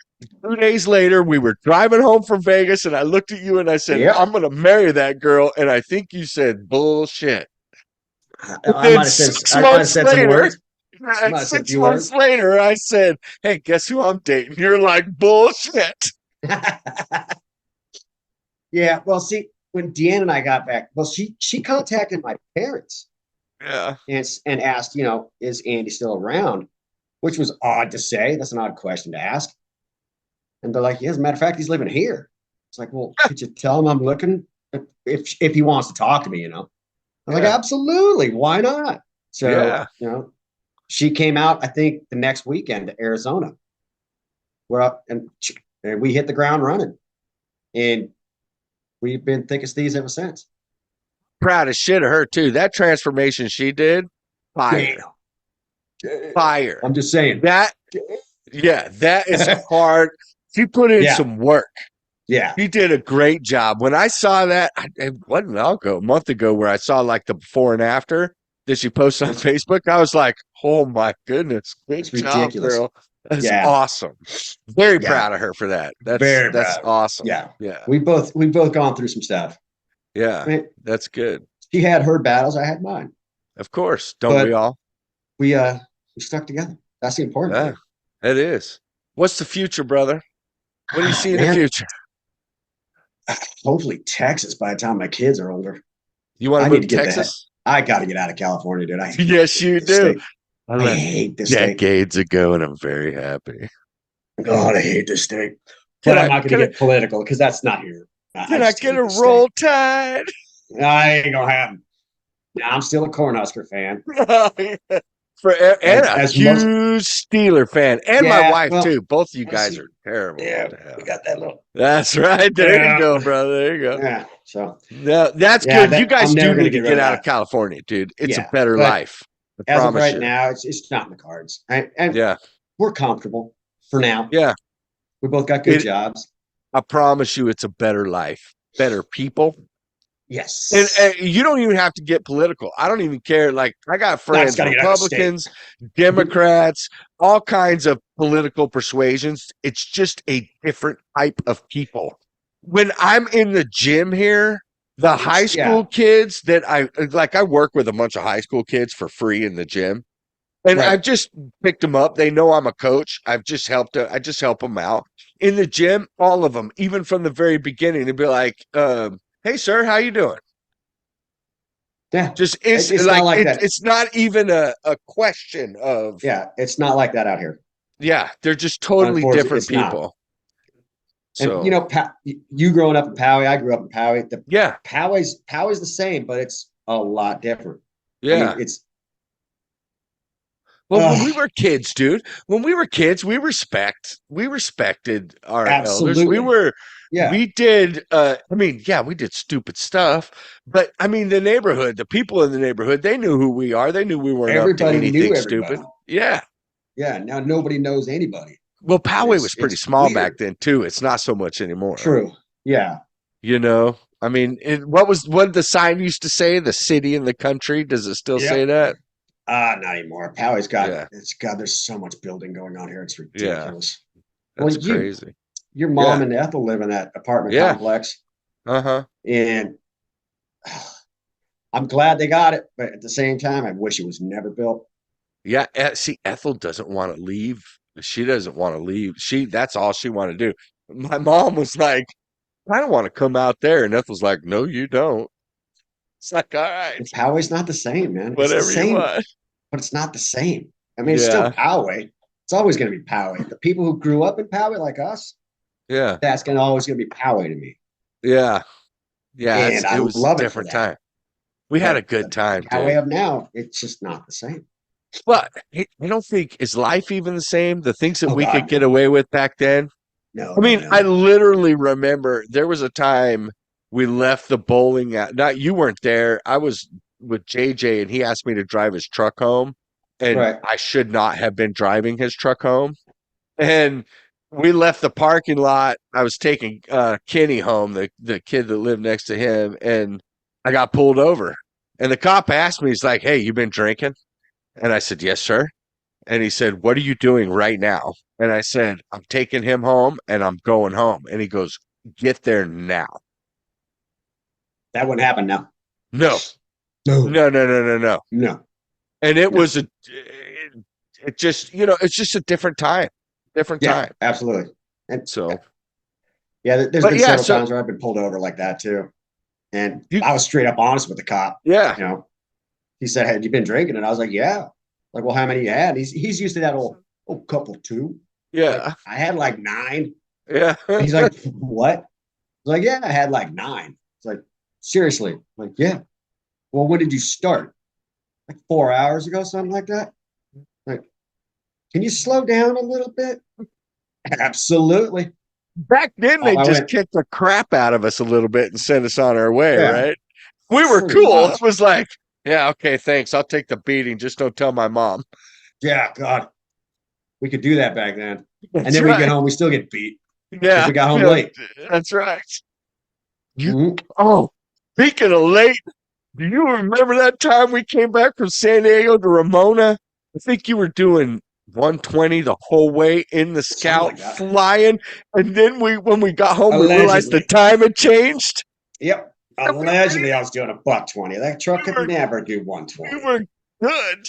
Speaker 1: 2 days later, we were driving home from Vegas, and I looked at you and I said,
Speaker 2: yep.
Speaker 1: "I'm going to marry that girl." And I think you said, "Bullshit." And
Speaker 2: I
Speaker 1: then
Speaker 2: might have said
Speaker 1: six
Speaker 2: I might have
Speaker 1: months
Speaker 2: said some
Speaker 1: later,
Speaker 2: words. I might have said a
Speaker 1: six
Speaker 2: few
Speaker 1: months
Speaker 2: words.
Speaker 1: later, I said, "Hey, guess who I'm dating?" You're like, "Bullshit."
Speaker 2: Yeah. Well, see, when Deanna and I got back, well, she contacted my parents
Speaker 1: Yeah.
Speaker 2: and asked, is Andy still around? Which was odd to say. That's an odd question to ask. And they're like, yeah, as a matter of fact, he's living here. It's like, well, could you tell him I'm looking if he wants to talk to me? I'm like,
Speaker 1: Yeah.
Speaker 2: absolutely, why not? So,
Speaker 1: Yeah.
Speaker 2: she came out, I think, the next weekend to Arizona. We're up and we hit the ground running. And we've been thick as thieves ever since.
Speaker 1: Proud as shit of her too. That transformation she did,
Speaker 2: Damn.
Speaker 1: fire. Fire.
Speaker 2: I'm just saying.
Speaker 1: That yeah, that is hard. She put in
Speaker 2: Yeah.
Speaker 1: some work.
Speaker 2: Yeah.
Speaker 1: She did a great job. When I saw that, it wasn't a month ago, where I saw like the before and after that she posted on
Speaker 2: It's,
Speaker 1: Facebook. I was like, oh my goodness, great
Speaker 2: it's
Speaker 1: job,
Speaker 2: ridiculous.
Speaker 1: girl. That's
Speaker 2: Yeah.
Speaker 1: awesome. Very
Speaker 2: Yeah.
Speaker 1: proud of her for that. That's
Speaker 2: Very
Speaker 1: that's
Speaker 2: proud.
Speaker 1: awesome.
Speaker 2: Yeah.
Speaker 1: Yeah.
Speaker 2: We both gone through some stuff. I
Speaker 1: Yeah.
Speaker 2: mean,
Speaker 1: That's good.
Speaker 2: she had her battles, I had mine.
Speaker 1: Of course. Don't we
Speaker 2: But
Speaker 1: all?
Speaker 2: we stuck together. That's the important
Speaker 1: Yeah.
Speaker 2: thing.
Speaker 1: It is. What's the future, brother? What do you
Speaker 2: Ah,
Speaker 1: see in the
Speaker 2: man,
Speaker 1: future?
Speaker 2: hopefully Texas by the time my kids are older.
Speaker 1: You want to
Speaker 2: I
Speaker 1: move
Speaker 2: need to
Speaker 1: to
Speaker 2: get that.
Speaker 1: Texas?
Speaker 2: I got to get out of California, dude. I
Speaker 1: Yes,
Speaker 2: hate
Speaker 1: you
Speaker 2: this
Speaker 1: do.
Speaker 2: state.
Speaker 1: I
Speaker 2: I
Speaker 1: left
Speaker 2: hate this state.
Speaker 1: decades ago, and I'm very happy.
Speaker 2: God, I hate this state.
Speaker 1: Can
Speaker 2: But I'm
Speaker 1: I
Speaker 2: not going to
Speaker 1: can I
Speaker 2: get political because that's not here. I
Speaker 1: can I
Speaker 2: just
Speaker 1: get a
Speaker 2: hate this state.
Speaker 1: roll tide?
Speaker 2: I ain't gonna happen. I'm still a Cornhusker fan,
Speaker 1: And a
Speaker 2: as most.
Speaker 1: huge Steeler fan, and my
Speaker 2: Yeah,
Speaker 1: wife
Speaker 2: well,
Speaker 1: too. Both of you
Speaker 2: let's
Speaker 1: guys
Speaker 2: see.
Speaker 1: are terrible.
Speaker 2: Yeah, we
Speaker 1: Yeah.
Speaker 2: got that little.
Speaker 1: That's right. There you
Speaker 2: Yeah,
Speaker 1: go, brother. There you go.
Speaker 2: yeah. So
Speaker 1: No, that's
Speaker 2: yeah,
Speaker 1: good. You
Speaker 2: that
Speaker 1: guys
Speaker 2: I'm
Speaker 1: do
Speaker 2: never gonna
Speaker 1: need to
Speaker 2: get rid
Speaker 1: get
Speaker 2: of
Speaker 1: out of
Speaker 2: that.
Speaker 1: California, dude. It's a
Speaker 2: Yeah,
Speaker 1: better
Speaker 2: but
Speaker 1: life. I
Speaker 2: as of
Speaker 1: promise
Speaker 2: right
Speaker 1: you.
Speaker 2: now, it's not in the cards, and
Speaker 1: Yeah.
Speaker 2: we're comfortable for now.
Speaker 1: Yeah.
Speaker 2: We both got good
Speaker 1: It
Speaker 2: jobs.
Speaker 1: I promise you it's a better life. Better people. And
Speaker 2: Yes,
Speaker 1: you don't even have to get political. I don't even care. Like, I got
Speaker 2: I just
Speaker 1: friends,
Speaker 2: got to get out of the state.
Speaker 1: Republicans, Democrats, all kinds of political persuasions. It's just a different type of people. When I'm in the gym here, the high
Speaker 2: Yeah,
Speaker 1: school kids that I work with a bunch of high school kids for free in the gym. And
Speaker 2: right.
Speaker 1: I've just picked them up. They know I'm a coach. I just help them out in the gym. All of them, even from the very beginning, they'd be like, "Hey, sir, how you doing?"
Speaker 2: Yeah,
Speaker 1: Just it's
Speaker 2: it's not
Speaker 1: like
Speaker 2: like that.
Speaker 1: it's not even a question of
Speaker 2: Yeah, it's not like that out here.
Speaker 1: yeah, they're just totally
Speaker 2: Unfortunately,
Speaker 1: different
Speaker 2: it's not.
Speaker 1: people.
Speaker 2: And
Speaker 1: So
Speaker 2: you growing up in Poway, I grew up in Poway. The
Speaker 1: yeah,
Speaker 2: Poway's the same, but it's a lot different. I mean,
Speaker 1: yeah.
Speaker 2: it's
Speaker 1: Well, when we were kids, dude, when we were kids, we respected our elders.
Speaker 2: absolutely. Yeah,
Speaker 1: We did I mean, yeah, we did stupid stuff, but I mean the neighborhood, the people in the neighborhood, they knew who we are. They knew we weren't up to
Speaker 2: everybody knew
Speaker 1: anything
Speaker 2: everybody.
Speaker 1: stupid. Yeah.
Speaker 2: Yeah, now nobody knows anybody,
Speaker 1: Well,
Speaker 2: and
Speaker 1: Poway
Speaker 2: it's
Speaker 1: was pretty
Speaker 2: it's
Speaker 1: small back
Speaker 2: weird.
Speaker 1: then too. It's not so much anymore.
Speaker 2: True. Yeah.
Speaker 1: You know? I mean, what did the sign used to say? The city and the country. Does it still say
Speaker 2: Yep.
Speaker 1: that?
Speaker 2: Not anymore. Poway's got
Speaker 1: Yeah.
Speaker 2: it's God. There's so much building going on here. It's
Speaker 1: Yeah.
Speaker 2: ridiculous. Well,
Speaker 1: That's crazy.
Speaker 2: your mom
Speaker 1: Yeah.
Speaker 2: and Ethel live in that apartment
Speaker 1: Yeah.
Speaker 2: complex,
Speaker 1: Uh-huh.
Speaker 2: and I'm glad they got it, but at the same time, I wish it was never built.
Speaker 1: Yeah, see, Ethel doesn't want to leave. She doesn't want to leave. That's all she wanted to do. My mom was like, I don't want to come out there. And Ethel's like, no, you don't. It's like, all right,
Speaker 2: And Poway's not the same, man. It's the
Speaker 1: whatever you
Speaker 2: same,
Speaker 1: want.
Speaker 2: but it's not the same. I mean, it's still
Speaker 1: Yeah,
Speaker 2: Poway. It's always going to be Poway. The people who grew up in Poway, like us,
Speaker 1: yeah,
Speaker 2: that's going to always going to be Poway to me.
Speaker 1: yeah. Yeah,
Speaker 2: and
Speaker 1: it
Speaker 2: I
Speaker 1: was a
Speaker 2: love it for
Speaker 1: different
Speaker 2: that.
Speaker 1: time. We had a
Speaker 2: But
Speaker 1: good
Speaker 2: the
Speaker 1: time,
Speaker 2: guy we
Speaker 1: dude.
Speaker 2: have now, it's just not the same.
Speaker 1: But I don't think, is life even the same? The things that
Speaker 2: Oh
Speaker 1: we could
Speaker 2: God,
Speaker 1: get
Speaker 2: no,
Speaker 1: away with back then.
Speaker 2: no,
Speaker 1: I
Speaker 2: no,
Speaker 1: mean, I
Speaker 2: no.
Speaker 1: literally remember there was a time we left the bowling out. Not you weren't there. I was with JJ and he asked me to drive his truck home. And
Speaker 2: Right.
Speaker 1: I should not have been driving his truck home. And we left the parking lot. I was taking Kenny home, the kid that lived next to him, and I got pulled over. And the cop asked me, he's like, "Hey, you been drinking?" And I said, "Yes, sir." And he said, "What are you doing right now?" And I said, "I'm taking him home and I'm going home." And he goes, "Get there now."
Speaker 2: That wouldn't happen now.
Speaker 1: No,
Speaker 2: No,
Speaker 1: no, no, no, no, no.
Speaker 2: no,
Speaker 1: And it
Speaker 2: no.
Speaker 1: was it just, it's just a different time, different
Speaker 2: Yeah,
Speaker 1: time.
Speaker 2: absolutely. And
Speaker 1: So,
Speaker 2: yeah, there's
Speaker 1: but
Speaker 2: been
Speaker 1: yeah,
Speaker 2: several
Speaker 1: so
Speaker 2: times where I've been pulled over like that too. And
Speaker 1: you,
Speaker 2: I was straight up honest with the cop.
Speaker 1: yeah,
Speaker 2: You know, he said, "Had you been drinking?" And I was like, "Yeah." Like, well, how many you had? He's used to that old, oh, couple two. Like,
Speaker 1: yeah,
Speaker 2: I had like nine.
Speaker 1: yeah.
Speaker 2: And he's like, "What?" I was like, "Yeah, I had like nine." It's like, seriously? I'm like, yeah. Well, when did you start? Like 4 hours ago, something like that. Like, can you slow down a little bit? Absolutely.
Speaker 1: Back then, they
Speaker 2: I
Speaker 1: just
Speaker 2: went,
Speaker 1: kicked the crap out of us a little bit and sent us on our way,
Speaker 2: yeah,
Speaker 1: right? We were
Speaker 2: pretty
Speaker 1: cool. It
Speaker 2: much.
Speaker 1: was like, yeah, okay, thanks. I'll take the beating. Just don't tell my mom.
Speaker 2: Yeah, God, we could do that back then. And
Speaker 1: That's
Speaker 2: then we get
Speaker 1: right.
Speaker 2: home, we still get beat because
Speaker 1: Yeah,
Speaker 2: we got home
Speaker 1: yeah,
Speaker 2: late.
Speaker 1: that's right. You,
Speaker 2: Mm-hmm.
Speaker 1: oh, speaking of late, do you remember that time we came back from San Diego to Ramona? I think you were doing 120 the whole way in the
Speaker 2: Something
Speaker 1: Scout
Speaker 2: like that.
Speaker 1: flying. And then when we got home, we realized the
Speaker 2: Allegedly.
Speaker 1: time had changed.
Speaker 2: Yep.
Speaker 1: And
Speaker 2: Allegedly, I was doing a buck 20. That truck
Speaker 1: we
Speaker 2: could
Speaker 1: were,
Speaker 2: never do
Speaker 1: we
Speaker 2: 120.
Speaker 1: were good.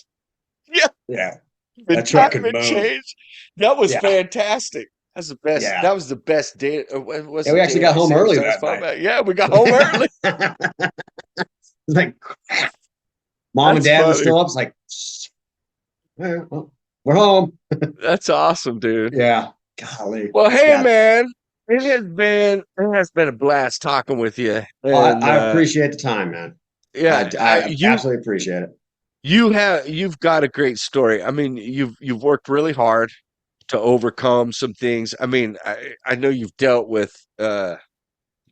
Speaker 1: Yeah,
Speaker 2: Yeah.
Speaker 1: the
Speaker 2: That truck
Speaker 1: time
Speaker 2: could
Speaker 1: had
Speaker 2: move.
Speaker 1: changed. That was
Speaker 2: Yeah.
Speaker 1: fantastic. That's the best.
Speaker 2: Yeah.
Speaker 1: That was the best day. Was
Speaker 2: Yeah.
Speaker 1: the
Speaker 2: We actually
Speaker 1: day
Speaker 2: got
Speaker 1: I
Speaker 2: home
Speaker 1: saved
Speaker 2: early
Speaker 1: Star's
Speaker 2: that
Speaker 1: phone
Speaker 2: night.
Speaker 1: back. Yeah, we got home early.
Speaker 2: It's like, mom and
Speaker 1: That's
Speaker 2: dad were
Speaker 1: funny.
Speaker 2: still up. It's like, well, we're home.
Speaker 1: That's awesome, dude.
Speaker 2: Yeah. Golly.
Speaker 1: Well, hey,
Speaker 2: Yeah.
Speaker 1: man, it has been a blast talking with you, and
Speaker 2: I appreciate the time, man.
Speaker 1: yeah,
Speaker 2: I absolutely appreciate it.
Speaker 1: you've got a great story. I mean, you've worked really hard to overcome some things. I mean, I know you've dealt with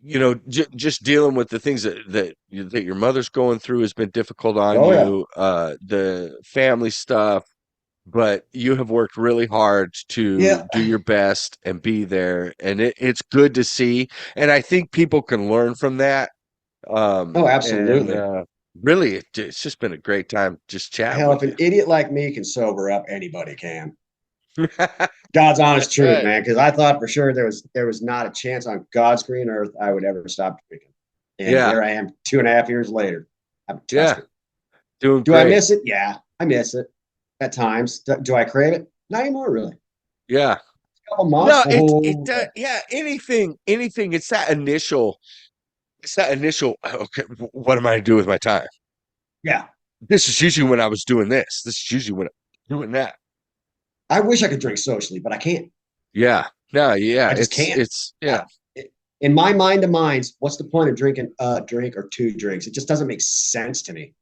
Speaker 1: just dealing with the things that your mother's going through has been difficult on
Speaker 2: Oh, yeah.
Speaker 1: you, the family stuff, but you have worked really hard to
Speaker 2: Yeah.
Speaker 1: do your best and be there, and it's good to see. And I think people can learn from that.
Speaker 2: Oh,
Speaker 1: And
Speaker 2: absolutely.
Speaker 1: really, it's just been a great time just chatting
Speaker 2: Hell, if
Speaker 1: with
Speaker 2: an
Speaker 1: you.
Speaker 2: idiot like me can sober up, anybody can. God's honest
Speaker 1: That's
Speaker 2: truth,
Speaker 1: right.
Speaker 2: man. Because I thought for sure there was not a chance on God's green earth I would ever stop drinking. And
Speaker 1: Yeah,
Speaker 2: here I am 2.5 years later. I haven't touched
Speaker 1: yeah,
Speaker 2: it.
Speaker 1: doing
Speaker 2: Do I
Speaker 1: great.
Speaker 2: miss it? Yeah, I miss it at times. Do I crave it? Not anymore, really.
Speaker 1: Yeah.
Speaker 2: A couple months.
Speaker 1: No,
Speaker 2: Oh, yeah.
Speaker 1: yeah, anything. It's that initial. Okay, what am I to do with my time?
Speaker 2: Yeah.
Speaker 1: This is usually when I was doing this. This is usually when I'm doing that.
Speaker 2: I wish I could drink socially, but I can't.
Speaker 1: Yeah. No, yeah.
Speaker 2: I just
Speaker 1: It's
Speaker 2: can't.
Speaker 1: it's yeah.
Speaker 2: In my mind of minds, what's the point of drinking a drink or two drinks? It just doesn't make sense to me.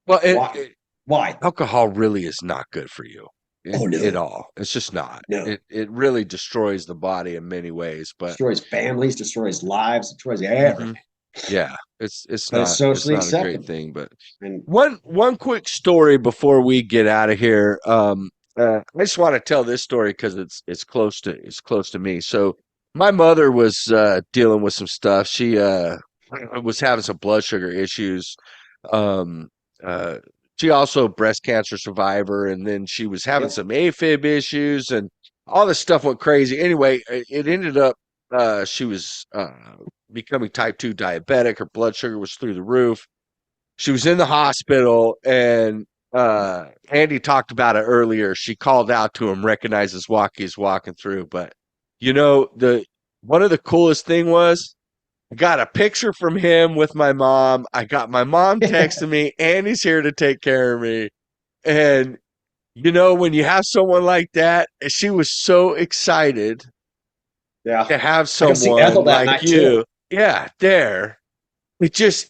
Speaker 1: Well,
Speaker 2: Why? Why?
Speaker 1: alcohol really is not good for you
Speaker 2: Oh
Speaker 1: at
Speaker 2: no,
Speaker 1: all. It's just not.
Speaker 2: no.
Speaker 1: It really destroys the body in many ways. But
Speaker 2: Destroys families, destroys lives, destroys
Speaker 1: mhm,
Speaker 2: everything.
Speaker 1: yeah, it's
Speaker 2: But it's
Speaker 1: not
Speaker 2: socially
Speaker 1: a great
Speaker 2: acceptable.
Speaker 1: thing. But
Speaker 2: And
Speaker 1: one quick story before we get out of here. I just want to tell this story because it's close to me. So my mother was dealing with some stuff. She was having some blood sugar issues. Um, uh, she also breast cancer survivor, and then she was having
Speaker 2: yep,
Speaker 1: some AFib issues, and all this stuff went crazy. Anyway, it ended up she was becoming type 2 diabetic. Her blood sugar was through the roof. She was in the hospital, and Andy talked about it earlier. She called out to him, recognizes Walkie's walking through. But the one of the coolest thing was I got a picture from him with my mom. I got my mom texting me, Andy's here to take care of me. And when you have someone like that, she was so excited
Speaker 2: yeah.
Speaker 1: to have
Speaker 2: I go see Ethel
Speaker 1: someone
Speaker 2: that
Speaker 1: like
Speaker 2: night too.
Speaker 1: you. Yeah, there.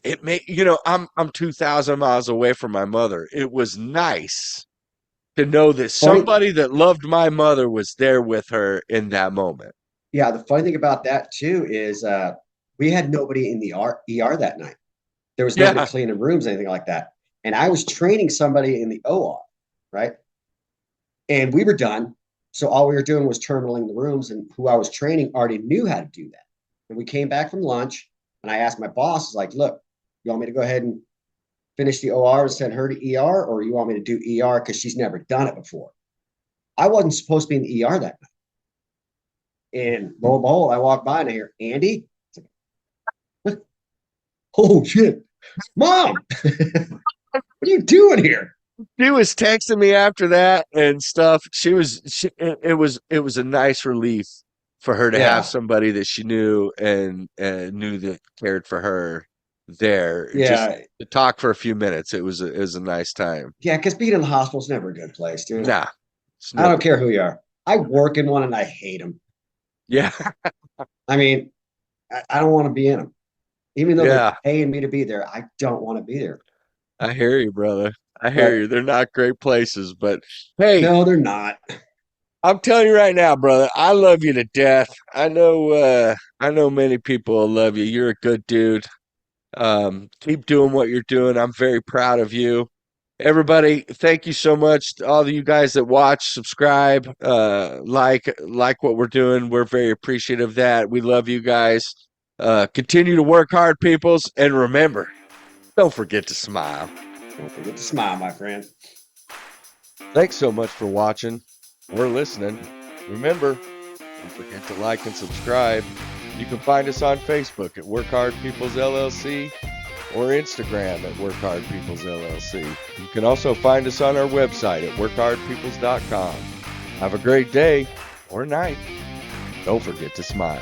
Speaker 1: it made, I'm 2,000 miles away from my mother. It was nice to know that
Speaker 2: Funny,
Speaker 1: somebody that loved my mother was there with her in that moment.
Speaker 2: yeah. The funny thing about that too is we had nobody in the ER that night. There was nobody
Speaker 1: Yeah.
Speaker 2: cleaning rooms, anything like that. And I was training somebody in the OR, right? And we were done. So all we were doing was terminaling the rooms, and who I was training already knew how to do that. And we came back from lunch, and I asked my boss, like, look, you want me to go ahead and finish the OR and send her to ER, or you want me to do ER because she's never done it before? I wasn't supposed to be in the ER that night. And lo and behold, I walk by and I hear, Andy? Like, oh, shit. Mom, what are you doing here?
Speaker 1: She was texting me after that and stuff. It was a nice relief for her to have
Speaker 2: Yeah.
Speaker 1: somebody that she knew and knew that cared for her there. Just
Speaker 2: Yeah.
Speaker 1: to talk for a few minutes. It was a nice time.
Speaker 2: Yeah. Because being in the hospital is never a good place, dude.
Speaker 1: Nah, it's
Speaker 2: I don't
Speaker 1: never.
Speaker 2: care who you are. I work in one and I hate them.
Speaker 1: Yeah,
Speaker 2: I mean, I don't want to be in them. Even though they're
Speaker 1: yeah.
Speaker 2: paying me to be there, I don't want to be there.
Speaker 1: I hear you, brother. I hear
Speaker 2: But
Speaker 1: you. They're not great places, but hey,
Speaker 2: no, they're not.
Speaker 1: I'm telling you right now, brother, I love you to death. I know many people will love you. You're a good dude. Keep doing what you're doing. I'm very proud of you. Everybody, thank you so much to all of you guys that watch, subscribe, like what we're doing. We're very appreciative of that. We love you guys. Continue to work hard, peoples, and remember, don't forget to smile.
Speaker 2: Don't forget to smile, my friend.
Speaker 1: Thanks so much for watching or listening. Remember, don't forget to like and subscribe. You can find us on Facebook at Work Hard Peoples LLC or Instagram at Work Hard Peoples LLC. You can also find us on our website at workhardpeoples.com. Have a great day or night. Don't forget to smile.